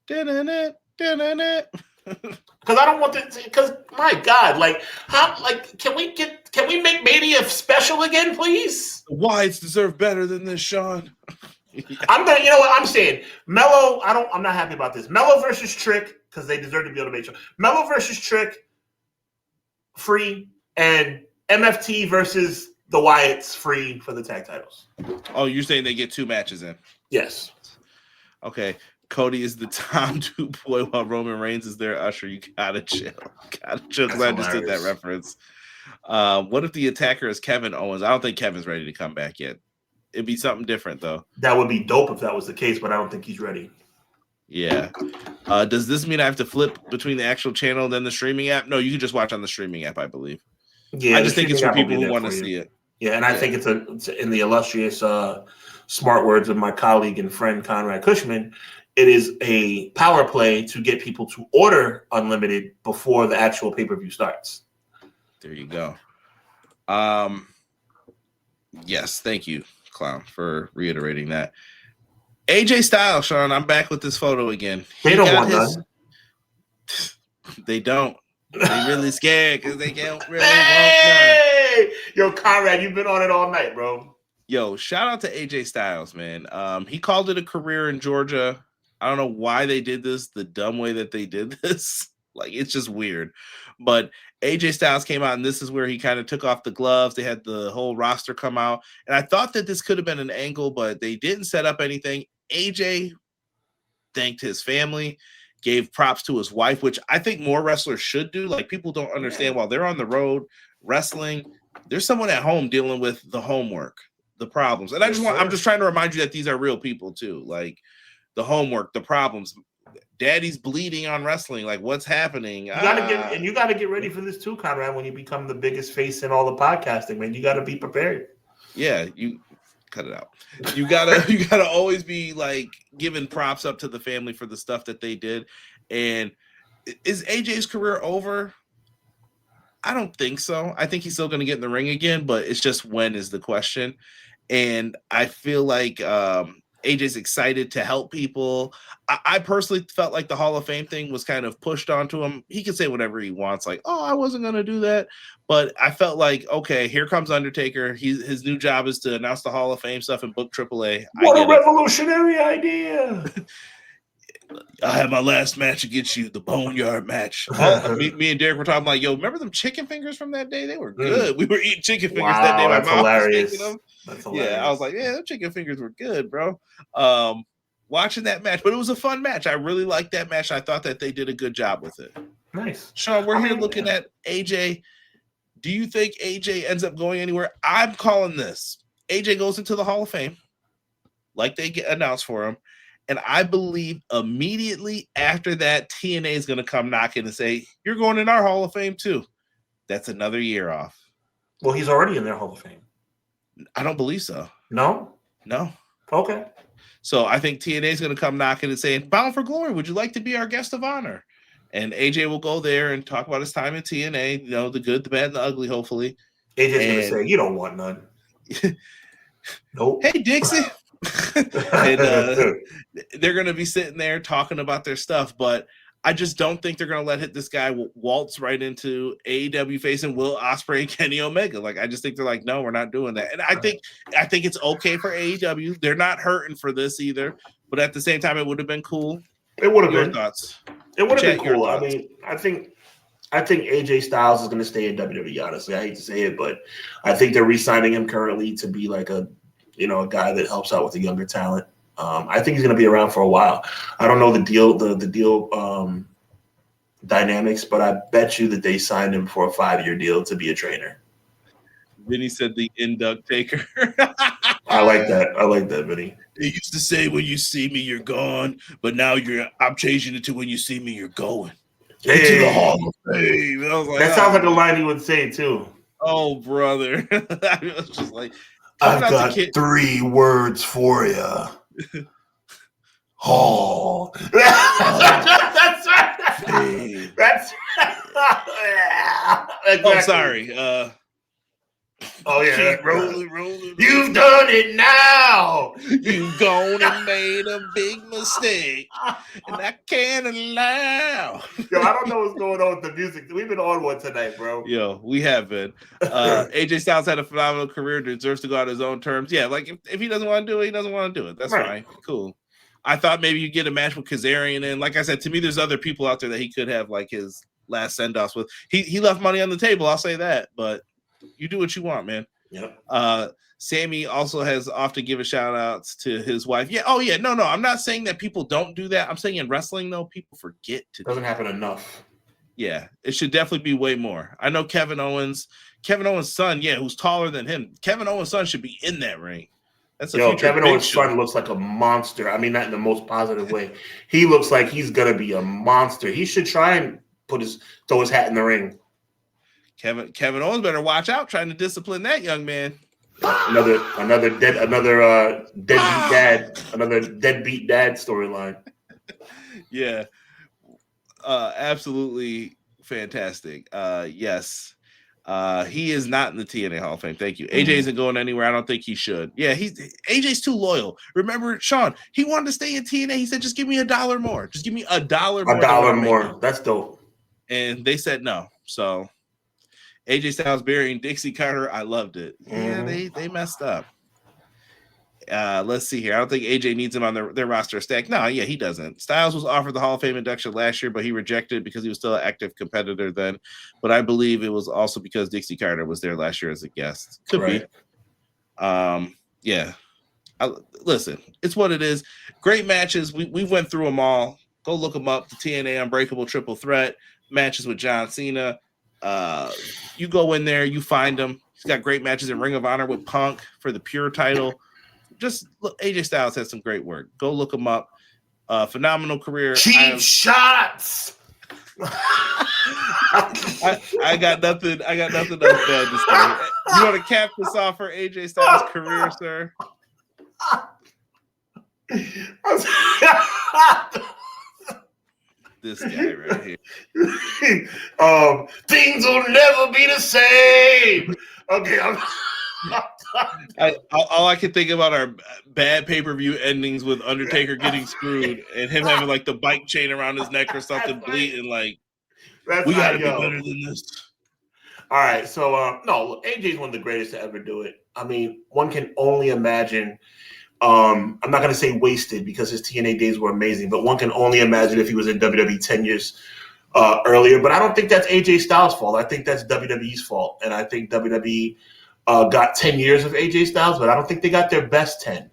Didn't it? Because I don't want to. Because my God, like how? Like can we make Mania special again, please? Whites deserve better than this, Sean. I'm gonna. You know what I'm saying? Mello. I'm not happy about this. Mello versus Trick because they deserve to be on the main show. Mello versus Trick, free, and MFT versus the Wyatts, free for the tag titles. Oh, you're saying they get 2 matches in? Yes. Okay. Cody is the Tom Boy while Roman Reigns is their usher. You gotta chill. Because I understood that reference. What if the attacker is Kevin Owens? I don't think Kevin's ready to come back yet. It'd be something different, though. That would be dope if that was the case, but I don't think he's ready. Yeah. Does this mean I have to flip between the actual channel and then the streaming app? No, you can just watch on the streaming app, I believe. Yeah, I just think it's for people who want to see it. Yeah, and I think it's in the illustrious smart words of my colleague and friend Conrad Cushman, it is a power play to get people to order Unlimited before the actual pay-per-view starts. There you go. Yes, thank you, Clown, for reiterating that. AJ Styles, Sean, I'm back with this photo again. They don't want none. They don't. They really scared because they can't really want none. Yo, Conrad, you've been on it all night, bro. Yo, shout out to AJ Styles, man. He called it a career in Georgia. I don't know why they did this, the dumb way that they did this. Like, it's just weird. But AJ Styles came out, and this is where he kind of took off the gloves. They had the whole roster come out. And I thought that this could have been an angle, but they didn't set up anything. AJ thanked his family, gave props to his wife, which I think more wrestlers should do. Like, people don't understand while they're on the road wrestling, there's someone at home dealing with the homework, the problems. And I'm just trying to remind you that these are real people too. Like, the homework, the problems. Daddy's bleeding on wrestling. Like, what's happening? You gotta get ready for this too, Conrad. When you become the biggest face in all the podcasting, man, you gotta be prepared. Yeah, you cut it out. You gotta always be like giving props up to the family for the stuff that they did. And is AJ's career over? I don't think so. I think he's still gonna get in the ring again, but it's just when is the question. And I feel like AJ's excited to help people. I personally felt like the Hall of Fame thing was kind of pushed onto him. He can say whatever he wants, like, oh, I wasn't going to do that. But I felt like, okay, here comes Undertaker. His new job is to announce the Hall of Fame stuff and book AAA. What a revolutionary idea. I had my last match against you, the Boneyard match. Me and Derek were talking like, yo, remember them chicken fingers from that day? They were good. We were eating chicken fingers that day. That's hilarious. That's hilarious. Yeah, I was like, yeah, those chicken fingers were good, bro. Watching that match, but it was a fun match. I really liked that match. I thought that they did a good job with it. Nice. Sean, we're here looking at AJ. Do you think AJ ends up going anywhere? I'm calling this. AJ goes into the Hall of Fame, like they get announced for him. And I believe immediately after that, TNA is going to come knocking and say, you're going in our Hall of Fame too. That's another year off. Well, he's already in their Hall of Fame. I don't believe so. No? Okay. So I think TNA is going to come knocking and saying, Bound for Glory, would you like to be our guest of honor? And AJ will go there and talk about his time in TNA, you know, the good, the bad, and the ugly, hopefully. AJ's going to say, you don't want none. Nope. Hey, Dixie. And they're going to be sitting there talking about their stuff, but I just don't think they're going to let this guy waltz right into AEW facing Will Ospreay and Kenny Omega. Like, I just think they're like, no, we're not doing that. And I think it's okay for AEW. They're not hurting for this either, but at the same time, it would have been cool. It would have been. Thoughts? It would have been cool. I mean, I think AJ Styles is going to stay in WWE. Honestly, I hate to say it, but I think they're re-signing him currently to be like a guy that helps out with the younger talent. I think he's going to be around for a while. I don't know the deal dynamics, but I bet you that they signed him for a 5-year deal to be a trainer. Vinny said the induct taker. I like that, Vinny. They used to say, when you see me, you're gone. But now I'm changing it to when you see me, you're going. Hey. To the Hall of Fame. Like, that sounds like a line he would say, too. Oh, brother. I was just like, I've got 3 words for you. Hall. That's right. That's exactly. Oh, sorry. Oh yeah, Keep rolling. You've done it now. You've gone and made a big mistake, and I can't allow. Yo, I don't know what's going on with the music. We've been on one tonight, bro. Yo, we have been. AJ Styles had a phenomenal career, deserves to go on his own terms. Yeah, like if he doesn't want to do it, he doesn't want to do it. That's fine. Cool. I thought maybe you get a match with Kazarian, and like I said, to me, there's other people out there that he could have like his last send-offs with. He left money on the table, I'll say that, but you do what you want, man. Yep. Sammy also has often given shout outs to his wife. Yeah. Oh, yeah. No. I'm not saying that people don't do that. I'm saying in wrestling, though, people forget to. Doesn't happen enough. Yeah. It should definitely be way more. I know Kevin Owens' son, who's taller than him. Kevin Owens' son should be in that ring. That's Kevin Owens' son looks like a monster. I mean, not in the most positive way. He looks like he's going to be a monster. He should try and throw his hat in the ring. Kevin Owens better watch out trying to discipline that young man. Another deadbeat dad storyline. Yeah. Absolutely fantastic. Yes. He is not in the TNA Hall of Fame. Thank you. AJ isn't going anywhere. I don't think he should. Yeah, AJ's too loyal. Remember, Sean, he wanted to stay in TNA. He said, just give me $1 more. Just give me $1 more. $1 more. That's dope. And they said no. So AJ Styles burying Dixie Carter. I loved it. Yeah, they messed up. Let's see here. I don't think AJ needs him on their roster stack. No, yeah, he doesn't. Styles was offered the Hall of Fame induction last year, but he rejected it because he was still an active competitor then. But I believe it was also because Dixie Carter was there last year as a guest. Could be. Yeah. Listen, it's what it is. Great matches. We went through them all. Go look them up. The TNA Unbreakable Triple Threat matches with John Cena. You go in there, you find him. He's got great matches in Ring of Honor with Punk for the Pure title. Just look, AJ Styles has some great work. Go look him up. Phenomenal career. Cheap shots. I got nothing else bad to say. You want to cap this off for AJ Styles' career, sir? This guy right here. Things will never be the same. Okay, all I can think about are bad pay-per-view endings with Undertaker getting screwed and him having like the bike chain around his neck or something bleeding. Like, we gotta be better than this. All right, so no, look, AJ's one of the greatest to ever do it. I mean, one can only imagine. I'm not going to say wasted because his TNA days were amazing, but one can only imagine if he was in WWE 10 years earlier. But I don't think that's AJ Styles' fault. I think that's WWE's fault. And I think WWE got 10 years of AJ Styles, but I don't think they got their best 10.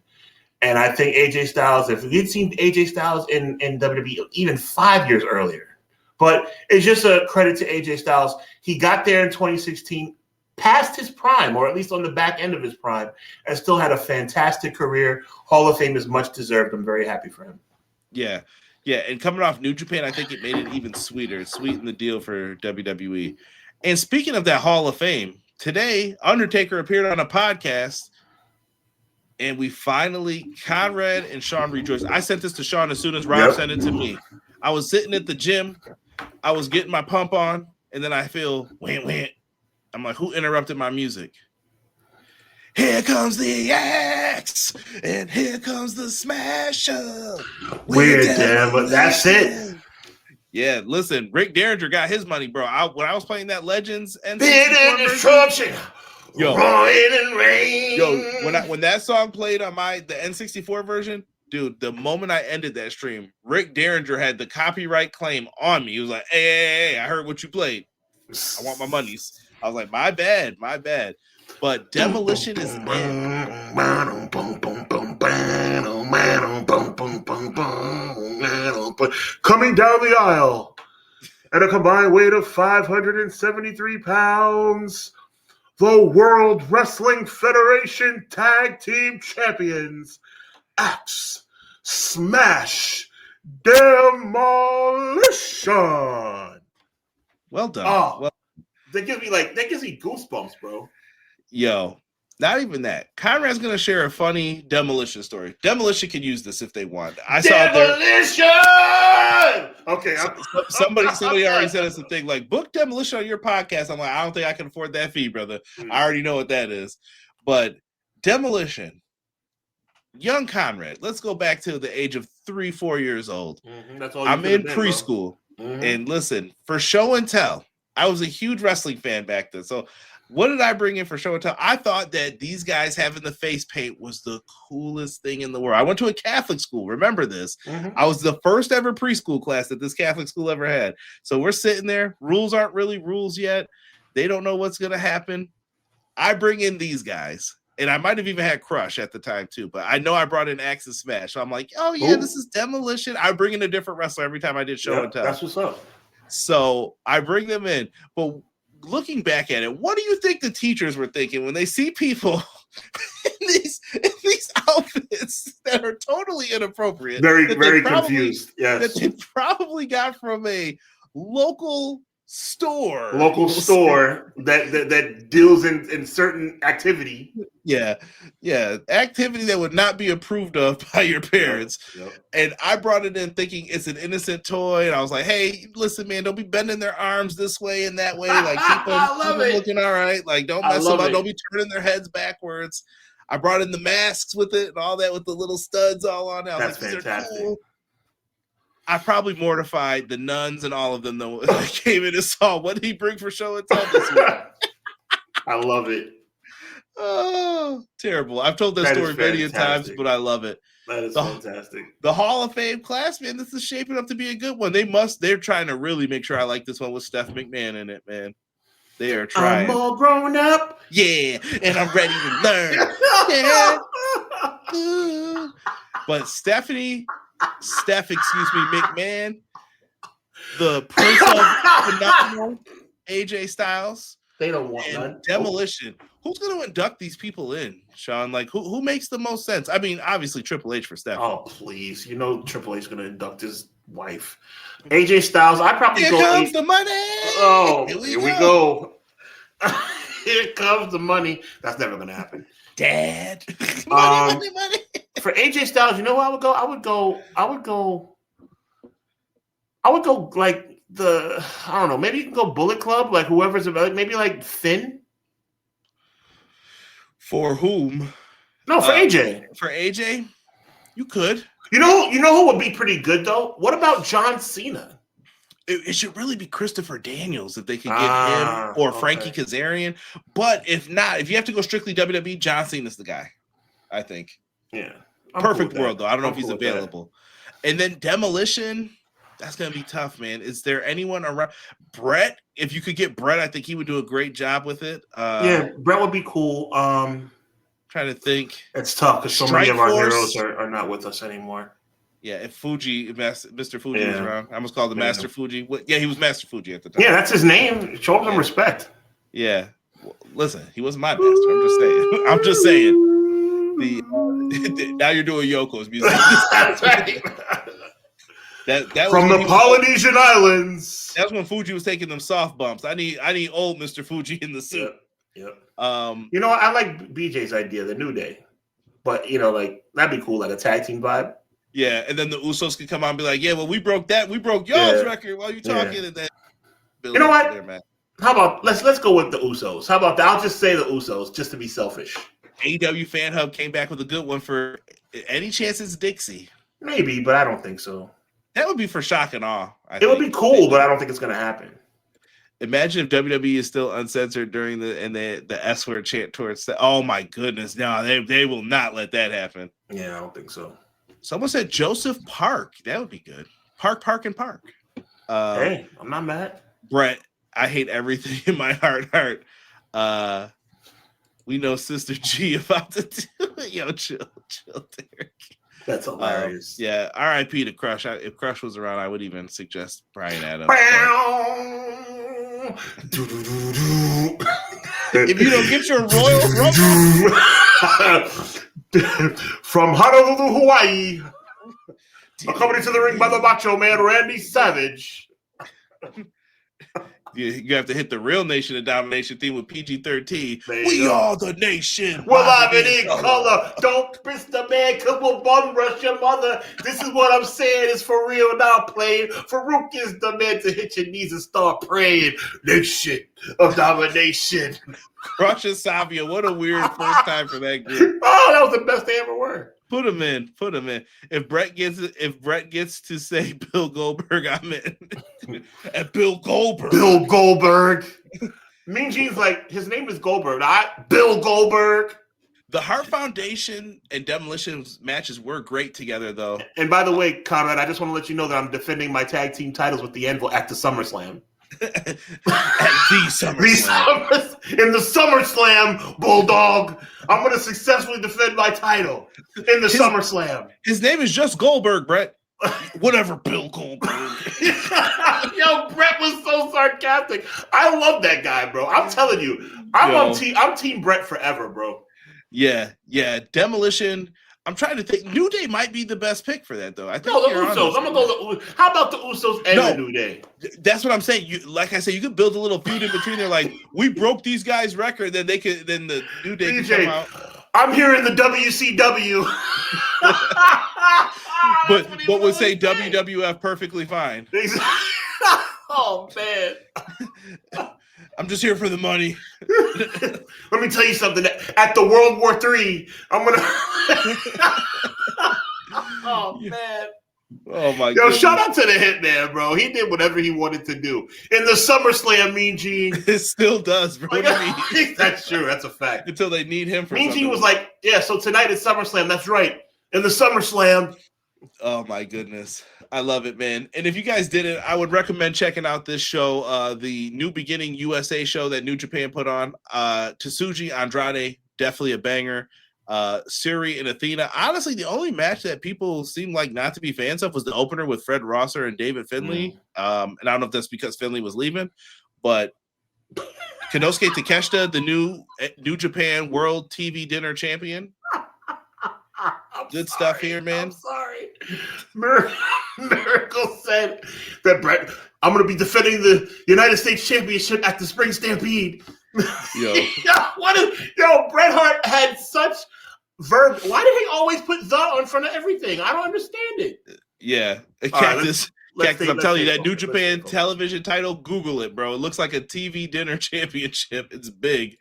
And I think AJ Styles, if we'd seen AJ Styles in WWE even 5 years earlier, but it's just a credit to AJ Styles. He got there in 2016. Past his prime, or at least on the back end of his prime, and still had a fantastic career. Hall of Fame is much deserved. I'm very happy for him. Yeah. And coming off New Japan, I think it made it even sweeter. It sweetened the deal for WWE. And speaking of that Hall of Fame, today, Undertaker appeared on a podcast, and we finally, Conrad and Sean rejoiced. I sent this to Sean as soon as Rob sent it to me. I was sitting at the gym. I was getting my pump on, and then I feel, wham. I'm like, who interrupted my music? Here comes the axe, and here comes the smasher. Weird, damn, but that's it. Yeah, listen, Rick Derringer got his money, bro. When I was playing that Legends and destruction, roaring and rain. When that song played on the N64 version, dude, the moment I ended that stream, Rick Derringer had the copyright claim on me. He was like, hey, I heard what you played. I want my monies. I was like, my bad. But Demolition is in. Coming down the aisle at a combined weight of 573 pounds, the World Wrestling Federation Tag Team Champions, Axe Smash Demolition. Well done. Oh. That gives me goosebumps, bro. Yo, Not even that. Conrad's going to share a funny Demolition story. Demolition can use this if they want. Demolition! Okay. Somebody already said us a thing like, book Demolition on your podcast. I'm like, I don't think I can afford that fee, brother. I already know what that is. But Demolition, young Conrad, let's go back to the age of 3-4 years old. That's all I'm in preschool. And listen, for show and tell, I was a huge wrestling fan back then. So what did I bring in for show and tell? I thought that these guys having the face paint was the coolest thing in the world. I went to a Catholic school. Remember this. I was the first ever preschool class that this Catholic school ever had. So we're sitting there. Rules aren't really rules yet. They don't know what's going to happen. I bring in these guys. And I might have even had Crush at the time too. But I know I brought in Axis Smash. So I'm like, oh, yeah, this is Demolition. I bring in a different wrestler every time I did show and tell. That's what's up. So I bring them in. But looking back at it, what do you think the teachers were thinking when they see people in these outfits that are totally inappropriate? Very confused. Yes. That they probably got from a local store that deals in certain activity. Yeah. Activity that would not be approved of by your parents. Yep. And I brought it in thinking it's an innocent toy. And I was like, hey, listen, man, don't be bending their arms this way and that way. Like, keep them looking all right. Like, don't mess them up. Don't be turning their heads backwards. I brought in the masks with it and all that with the little studs all on it. That's fantastic. Cool. I probably mortified the nuns and all of them though. They came in and saw what did he bring for show and tell this week. I love it. Oh, terrible. I've told that story many times, but I love it. That is fantastic. The Hall of Fame class, man, this is shaping up to be a good one. They're trying to really make sure I like this one with Steph McMahon in it, man. They are trying. I'm all grown up. Yeah, and I'm ready to learn. Yeah. But Steph McMahon, the Prince of Phenomenal, AJ Styles. They don't want none. Demolition. Who's going to induct these people in, Sean? Like, who makes the most sense? I mean, obviously Triple H for Steph. Oh, please. You know Triple H is going to induct his wife. AJ Styles, I probably Here comes the money. Oh, here we go. Here comes the money. That's never going to happen. Dad. money. For AJ Styles, you know who I would go? I would go like I don't know, maybe you can go Bullet Club, like whoever's about, maybe like Finn. For whom? No, for AJ. For AJ, you could. You know who would be pretty good though? What about John Cena? It should really be Christopher Daniels if they could get him or Frankie Kazarian. But if not, if you have to go strictly WWE, John Cena's the guy, I think. Yeah. Perfect world, though. I don't know if he's available. And then Demolition, that's going to be tough, man. Is there anyone around? Brett, if you could get Brett, I think he would do a great job with it. Yeah, Brett would be cool. Trying to think. It's tough because so many of our heroes are not with us anymore. Yeah, if Mr. Fuji was around. I almost called him Master Fuji. Yeah, he was Master Fuji at the time. Yeah, that's his name. Show him some respect. Yeah. Well, listen, he wasn't my master. I'm just saying. Now you're doing Yoko's music. That's right. That from the Polynesian Islands. That's when Fuji was taking them soft bumps. I need old Mr. Fuji in the suit. Yep. I like BJ's idea, the New Day, but like that'd be cool, like a tag team vibe. Yeah, and then the Usos could come out and be like, "Yeah, well, we broke y'all's record while you talking." And then you know what? How about let's go with the Usos? How about that? I'll just say the Usos just to be selfish. AEW Fan Hub came back with a good one for any chance it's Dixie. Maybe, but I don't think so. That would be for shock and awe. It would be cool, but I don't think it's going to happen. Imagine if WWE is still uncensored during the S word chant towards the. Oh my goodness! No, they will not let that happen. Yeah, I don't think so. Someone said Joseph Park. That would be good. Park. Hey, I'm not mad. Brett, I hate everything in my heart. We know Sister G about to do it. Yo, chill, Derek. That's hilarious. Yeah, R.I.P. to Crush. If Crush was around, I would even suggest Brian Adams. If you don't get your Royal Rumble from Honolulu, Hawaii, accompanied to the ring by the Macho Man Randy Savage. You have to hit the real Nation of Domination theme with PG-13. We go. are the nation. We're live in color. Don't miss the man, cause we'll bum rush your mother. This is what I'm saying. It's for real now, playing. Farouk is the man to hit your knees and start praying. Nation of Domination. Russia Savia. What a weird first time for that group. Oh, that was the best they ever were. Put him in. If Brett gets to say Bill Goldberg, I'm in. At Bill Goldberg. Mean Gene's like, his name is Goldberg, not Bill Goldberg. The Hart Foundation and Demolition matches were great together, though. And by the way, Conrad, I just want to let you know that I'm defending my tag team titles with the Anvil at the SummerSlam. At the SummerSlam. In the SummerSlam, Bulldog, I'm going to successfully defend my title in the SummerSlam. His name is just Goldberg, Brett. Whatever, Bill Goldberg. Yo, Brett was so sarcastic. I love that guy, bro. I'm telling you, I'm team Brett forever, bro. Yeah. Demolition. I'm trying to think. New Day might be the best pick for that, though. I think the Usos. I'm gonna go. How about the Usos and the New Day? That's what I'm saying. Like I said, you could build a little feud in between there. Like, we broke these guys' record, then the New Day can come out. I'm here in the WCW. but would say WWF perfectly fine. Oh man. I'm just here for the money. Let me tell you something. At the World War III, I'm gonna. Oh man. Oh my god. Yo, shout out to the Hitman, bro. He did whatever he wanted to do. In the SummerSlam, Mean Gene. It still does, bro. What do you mean? That's true. That's a fact. Until they need him for Mean Gene was like, yeah, so tonight is SummerSlam. That's right. In the SummerSlam. Oh my goodness. I love it, man. And if you guys didn't, I would recommend checking out this show, the New Beginning USA show that New Japan put on. Tsuji Andrade, definitely a banger. Suri and Athena. Honestly, the only match that people seem like not to be fans of was the opener with Fred Rosser and David Finlay. And I don't know if that's because Finlay was leaving, but Konosuke Takeshita, the New Japan World TV Dinner Champion. Good stuff here, man. I'm sorry. Miracle said that Brett, I'm going to be defending the United States Championship at the Spring Stampede. Yo, Bret Hart had such verb. Why did he always put the in front of everything? I don't understand it. Yeah. Cactus, I'm telling you, that New Japan television title, Google it, bro. It looks like a TV dinner championship. It's big.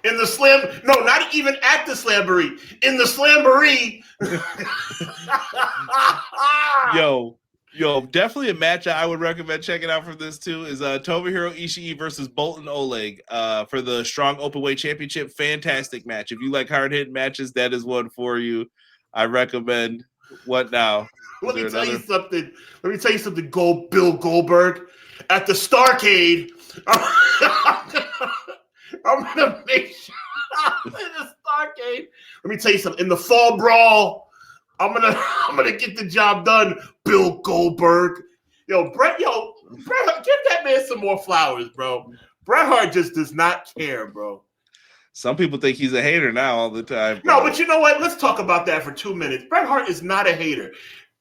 In the slam, no, not even at the Slamboree. In the Slamboree. Yo, definitely a match I would recommend checking out from this too is Tomohiro Ishii versus Bolton Oleg for the Strong Openweight Championship. Fantastic match. If you like hard-hitting matches, that is one for you. I recommend. What now? Let me tell you something. Bill Goldberg at the Starcade. I'm gonna make sure in the Starcade. Let me tell you something. In the Fall Brawl, I'm gonna get the job done. Bill Goldberg, Bret Hart, give that man some more flowers, bro. Bret Hart just does not care, bro. Some people think he's a hater now all the time. Bro. No, but you know what? Let's talk about that for 2 minutes. Bret Hart is not a hater.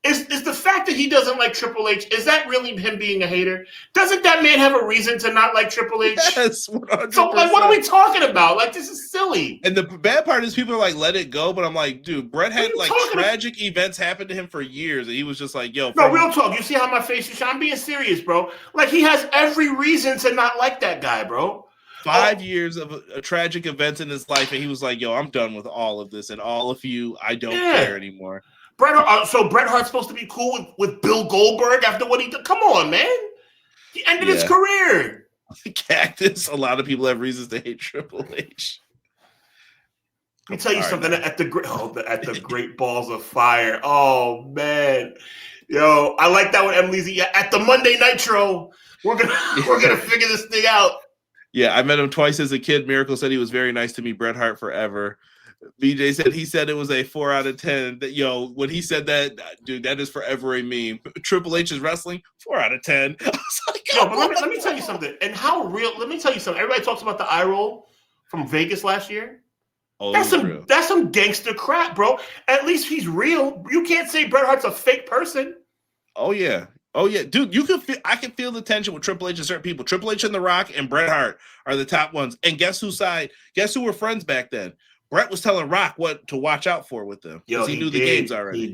Is the fact that he doesn't like Triple H, is that really him being a hater? Doesn't that man have a reason to not like Triple H? Yes, 100%. So, what are we talking about? Like, this is silly. And the bad part is people are like, let it go. But I'm like, dude, Bret had tragic events happen to him for years. And he was just like, yo. No, real talk. You see how my face is? I'm being serious, bro. Like, he has every reason to not like that guy, bro. 5 years of a tragic event in his life. And he was like, yo, I'm done with all of this. And all of you, I don't care anymore. So Bret Hart's supposed to be cool with Bill Goldberg after what he did? Come on, man. He ended his career. Cactus. A lot of people have reasons to hate Triple H. Let me tell you something. At the Great Balls of Fire. Oh man, yo, I like that one, Emily. At the Monday Nitro, we're gonna figure this thing out. Yeah, I met him twice as a kid. Miracle said he was very nice to me. Bret Hart forever. BJ said he said it was a 4 out of 10. When he said that, dude, that is forever a meme. Triple H is wrestling 4 out of 10. I was like, but let me tell you something. And how real? Let me tell you something. Everybody talks about the eye roll from Vegas last year. Oh, that's some gangster crap, bro. At least he's real. You can't say Bret Hart's a fake person. Oh yeah, dude. I can feel the tension with Triple H and certain people. Triple H and The Rock and Bret Hart are the top ones. And guess whose side? Guess who were friends back then? Bret was telling Rock what to watch out for with them because he knew the games already. He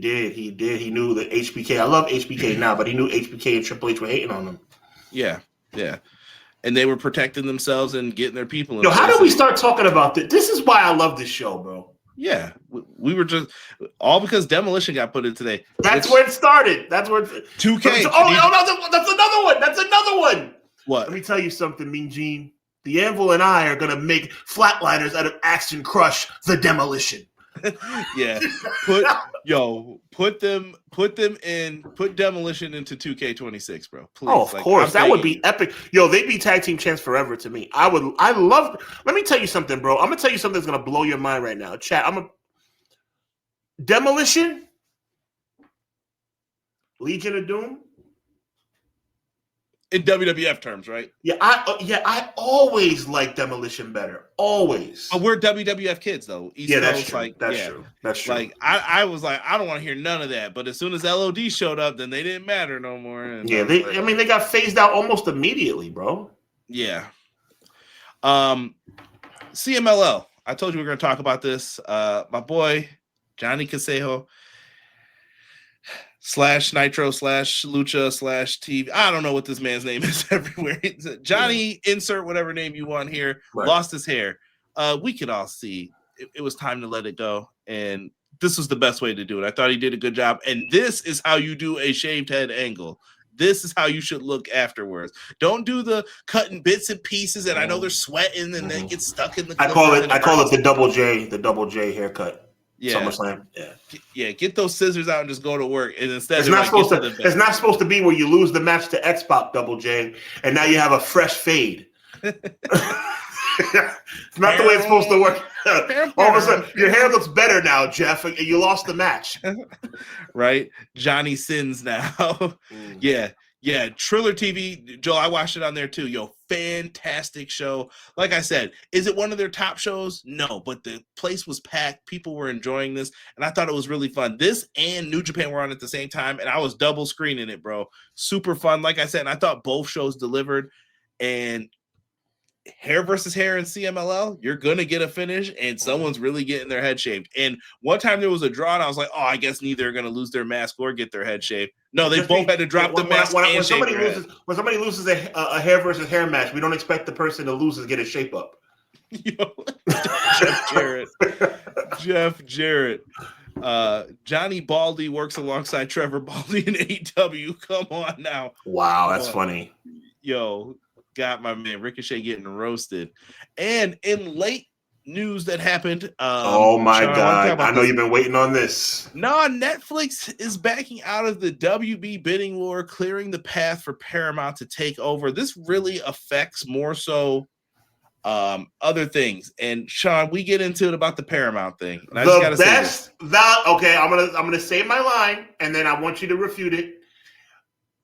did. He knew the HBK. I love HBK now, but he knew HBK and Triple H were hating on him. Yeah. And they were protecting themselves and getting their people. Yo, how did we start talking about this? This is why I love this show, bro. Yeah, we were just all because Demolition got put in today. That's where it started. That's where 2K. No, that's another one. That's another one. What? Let me tell you something, Mean Gene. The Anvil and I are gonna make Flatliners out of Action Crush the Demolition. Yeah. Put Demolition into 2K26, bro. Please. Oh, of course. That would be epic. Yo, they'd be tag team champs forever to me. I love. Let me tell you something, bro. I'm gonna tell you something that's gonna blow your mind right now. Chat. Demolition, Legion of Doom. In WWF terms, right? Yeah, I always like Demolition better. Always. But we're WWF kids, though. That's true. That's true. Like I was like, I don't want to hear none of that. But as soon as LOD showed up, then they didn't matter no more. And they got phased out almost immediately, bro. Yeah. CMLL. I told you we were going to talk about this. My boy Johnny Casejo / Nitro / Lucha / TV. I don't know what this man's name is everywhere. Johnny, insert whatever name you want here, lost his hair. We could all see it was time to let it go. And this was the best way to do it. I thought he did a good job. And this is how you do a shaved head angle. This is how you should look afterwards. Don't do the cutting bits and pieces. And I know they're sweating and then get stuck in the. I call it the double J haircut. Yeah. SummerSlam. Yeah. Get those scissors out and just go to work. And instead, it's not supposed to be where you lose the match to X-Pac Double J, and now you have a fresh fade. It's not the way it's supposed to work. All of a sudden, your hair looks better now, Jeff. And you lost the match, right? Johnny sins now. Yeah, Triller TV, Joe, I watched it on there too. Yo, fantastic show. Like I said, is it one of their top shows? No, but the place was packed. People were enjoying this, and I thought it was really fun. This and New Japan were on at the same time, and I was double screening it, bro. Super fun. Like I said, and I thought both shows delivered. And hair versus hair in CMLL, you're going to get a finish, and someone's really getting their head shaved. And one time there was a draw, and I was like, I guess neither are going to lose their mask or get their head shaved. No, they both had to drop the mask and shave their head. When somebody loses a hair versus hair match, we don't expect the person to lose to get a shape up. Yo, Jeff Jarrett. Johnny Baldy works alongside Trevor Baldy in AEW. Come on now. Wow, that's funny. Yo, got my man Ricochet getting roasted. And in late news that happened. Oh my God. I know you've been waiting on this. No, Netflix is backing out of the WB bidding war, clearing the path for Paramount to take over. This really affects more so other things. And Sean, we get into it about the Paramount thing. And I just gotta say this. Okay, I'm gonna say my line, and then I want you to refute it.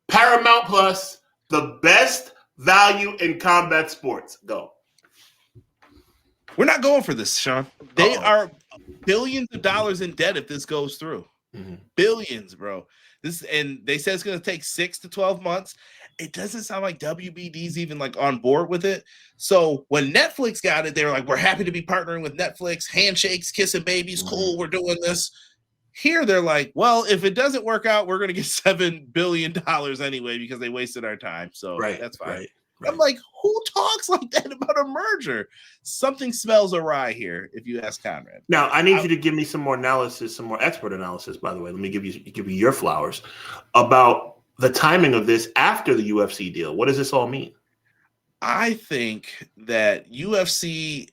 Paramount Plus, the best value in combat sports. Go. We're not going for this, Sean. They are billions of dollars in debt if this goes through. Mm-hmm. Billions, bro. And they said it's going to take 6 to 12 months. It doesn't sound like WBD's even like on board with it. So when Netflix got it, they were like, we're happy to be partnering with Netflix. Handshakes, kissing babies, cool. We're doing this. Here they're like, well, if it doesn't work out, we're going to get $7 billion anyway because they wasted our time. So that's fine. Right. I'm like, who talks like that about a merger? Something smells awry here, if you ask Conrad. Now, I need you to give me some more analysis, some more expert analysis, by the way. Let me give you your flowers about the timing of this after the UFC deal. What does this all mean? I think that UFC,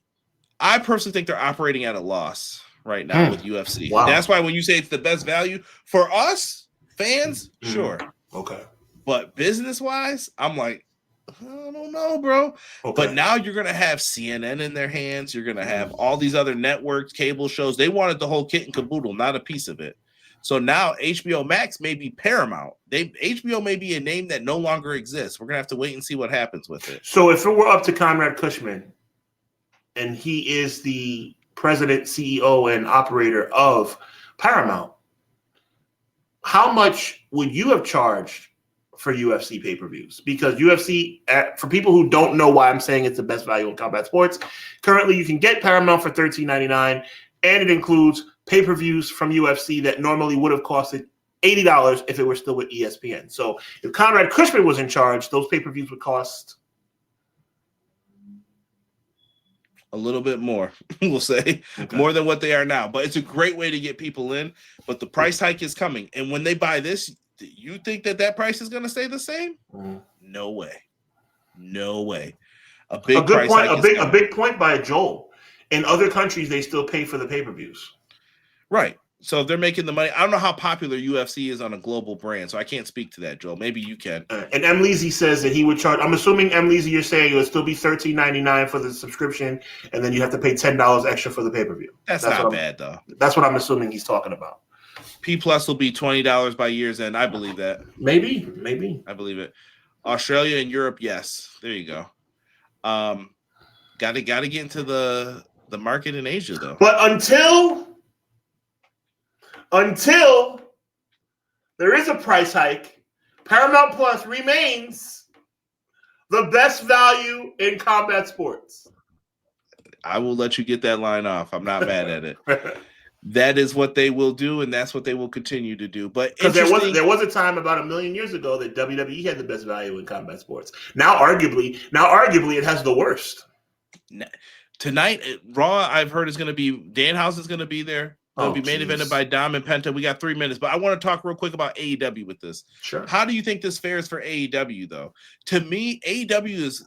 I personally think they're operating at a loss right now with UFC. Wow. That's why when you say it's the best value for us fans, sure. Okay. But business-wise, I'm like, I don't know, bro. Okay. But now you're going to have CNN in their hands. You're going to have all these other networks, cable shows. They wanted the whole kit and caboodle, not a piece of it. So now HBO Max may be Paramount. HBO may be a name that no longer exists. We're going to have to wait and see what happens with it. So if it were up to Conrad Cushman, and he is the president, CEO, and operator of Paramount, how much would you have charged for UFC pay-per-views? Because UFC, for people who don't know why I'm saying it's the best value in combat sports, currently you can get Paramount for $13.99, and it includes pay-per-views from UFC that normally would have costed $80 if it were still with ESPN. So if Conrad Cushman was in charge, those pay-per-views would cost a little bit more, we'll say, more than what they are now. But it's a great way to get people in. But the price hike is coming. And when they buy this, do you think that price is going to stay the same? No way. No way. A big point by Joel. In other countries, they still pay for the pay-per-views. Right. So if they're making the money, I don't know how popular UFC is on a global brand, so I can't speak to that, Joel. Maybe you can. And M. Leasy says that he would charge. I'm assuming M. Leasy, you're saying it would still be $13.99 for the subscription, and then you have to pay $10 extra for the pay-per-view. That's not bad, though. That's what I'm assuming he's talking about. P Plus will be $20 by year's end. I believe that. Maybe. I believe it. Australia and Europe, yes. There you go. Got to get into the market in Asia, though. But until there is a price hike, Paramount Plus remains the best value in combat sports. I will let you get that line off. I'm not mad at it. That is what they will do, and that's what they will continue to do. But because there was a time about 1 million years ago that WWE had the best value in combat sports. Now, arguably, it has the worst. Tonight, Raw, I've heard is going to be Danhausen is going to be there. It'll be main evented by Dom and Penta. We got 3 minutes, but I want to talk real quick about AEW with this. Sure. How do you think this fares for AEW, though? To me, AEW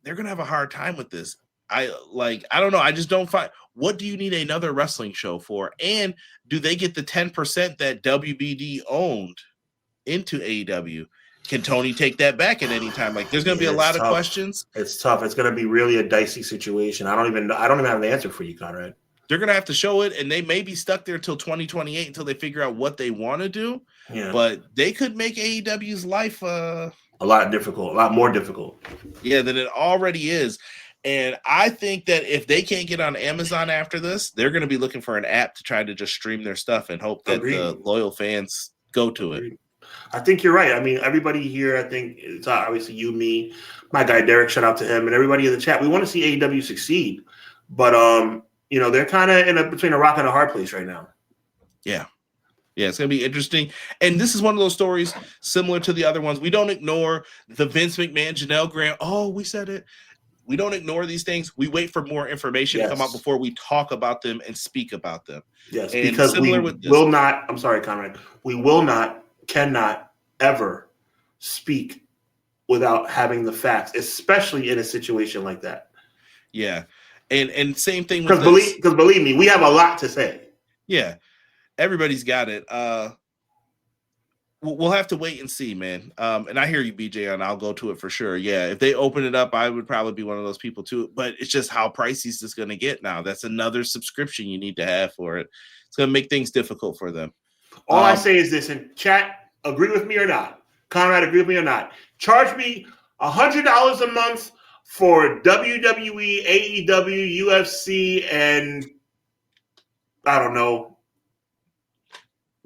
they're going to have a hard time with this. I don't know. I just don't find. What do you need another wrestling show for? And do they get the 10% that WBD owned into AEW? Can Tony take that back at any time? There's going to be a lot of questions. It's tough. It's going to be really a dicey situation. I don't even have an answer for you, Conrad. They're going to have to show it, and they may be stuck there till 2028 until they figure out what they want to do. Yeah. But they could make AEW's life a lot more difficult. Yeah, than it already is. And I think that if they can't get on Amazon after this, they're going to be looking for an app to try to just stream their stuff and hope that the loyal fans go to it. I think you're right. I mean, everybody here, I think it's obviously you, me, my guy Derek, shout out to him, and everybody in the chat. We want to see AEW succeed. But, they're kind of between a rock and a hard place right now. Yeah. Yeah, it's going to be interesting. And this is one of those stories similar to the other ones. We don't ignore the Vince McMahon, Janelle Grant. Oh, we said it. We don't ignore these things. We wait for more information to come out before we talk about them and speak about them. Yes, and because we will not, I'm sorry, Conrad, we will not, cannot ever speak without having the facts, especially in a situation like that. Yeah. And same thing with because believe me, we have a lot to say. Yeah. Everybody's got it. We'll have to wait and see, man. And I hear you, BJ, and I'll go to it for sure. Yeah, if they open it up, I would probably be one of those people too. But it's just how pricey is this going to get now. That's another subscription you need to have for it. It's going to make things difficult for them. All I say is this, in chat, agree with me or not. Conrad, agree with me or not. Charge me $100 a month for WWE, AEW, UFC, and I don't know,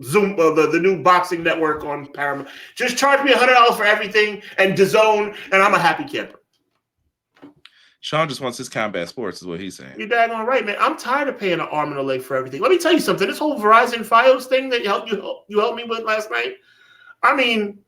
Zoom, the new boxing network on Paramount. Just charge me $100 for everything and DAZN, and I'm a happy camper. Sean just wants his combat sports, is what he's saying. You're daggone right, man. I'm tired of paying an arm and a leg for everything. Let me tell you something. This whole Verizon Fios thing that you helped me with last night, I mean,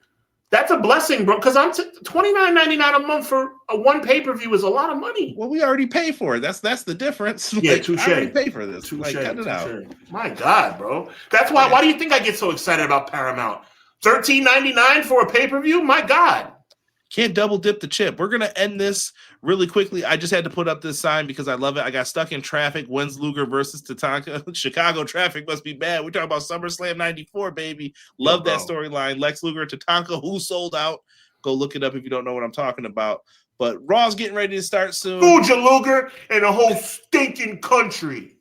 that's a blessing, bro, because I'm $29.99 a month for one pay-per-view is a lot of money. Well, we already pay for it. That's the difference. Yeah, touche. I already pay for this. Cut it out. My God, bro. That's why. Why do you think I get so excited about Paramount? $13.99 for a pay-per-view? My God. Can't double dip the chip. We're gonna end this really quickly. I just had to put up this sign because I love it. I got stuck in traffic. When's Luger versus Tatanka? Chicago traffic must be bad. We're talking about SummerSlam '94, baby. Love that storyline. Lex Luger, Tatanka, who sold out. Go look it up if you don't know what I'm talking about. But Raw's getting ready to start soon. Fuja Luger and the whole stinking country.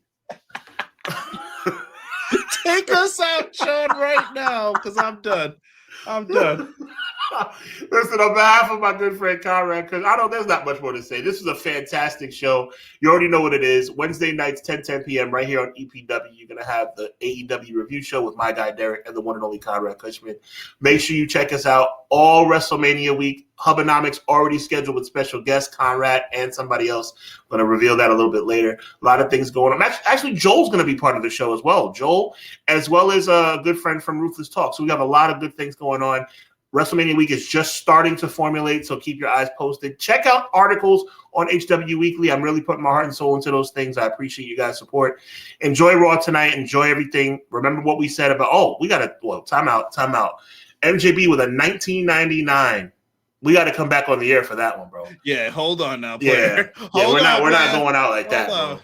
Take us out, Sean, right now, because I'm done. Listen, on behalf of my good friend Conrad, because I know there's not much more to say. This is a fantastic show. You already know what it is. Wednesday nights, 10 p.m. right here on EPW. You're going to have the AEW review show with my guy Derek and the one and only Conrad Cushman. Make sure you check us out all WrestleMania week. Hubbonomics already scheduled with special guests, Conrad and somebody else. I'm going to reveal that a little bit later. A lot of things going on. Actually, Joel's going to be part of the show as well. Joel, as well as a good friend from Ruthless Talk. So we have a lot of good things going on. WrestleMania week is just starting to formulate, so keep your eyes posted. Check out articles on HW Weekly. I'm really putting my heart and soul into those things. I appreciate you guys' support. Enjoy Raw tonight. Enjoy everything. Remember what we said about, time out. MJB with a 1999. We got to come back on the air for that one, bro. Yeah, hold on now, player. Yeah, we're not going out like that, bro.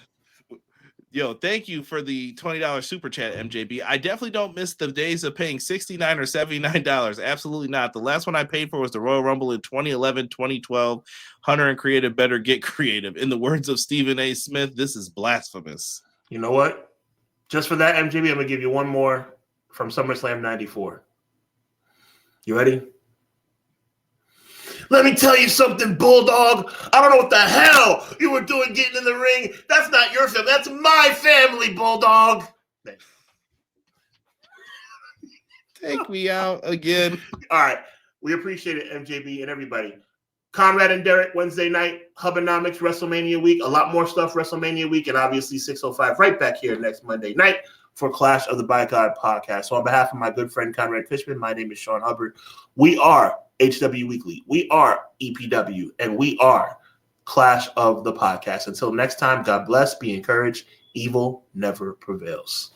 Yo, thank you for the $20 super chat, MJB. I definitely don't miss the days of paying $69 or $79. Absolutely not. The last one I paid for was the Royal Rumble in 2011, 2012. Hunter and Creative better get creative. In the words of Stephen A. Smith, this is blasphemous. You know what? Just for that, MJB, I'm going to give you one more from SummerSlam 94. You ready? Let me tell you something, Bulldog. I don't know what the hell you were doing getting in the ring. That's not your family. That's my family, Bulldog. Take me out again. All right. We appreciate it, MJB and everybody. Conrad and Derek, Wednesday night. Hubbonomics, WrestleMania week. A lot more stuff, WrestleMania week. And obviously 605 right back here next Monday night for Clash of the By God podcast. So on behalf of my good friend Conrad Cushman, my name is Sean Hubbard. We are HW Weekly. We are EPW, and we are Clash of the Podcast. Until next time, God bless, be encouraged. Evil never prevails.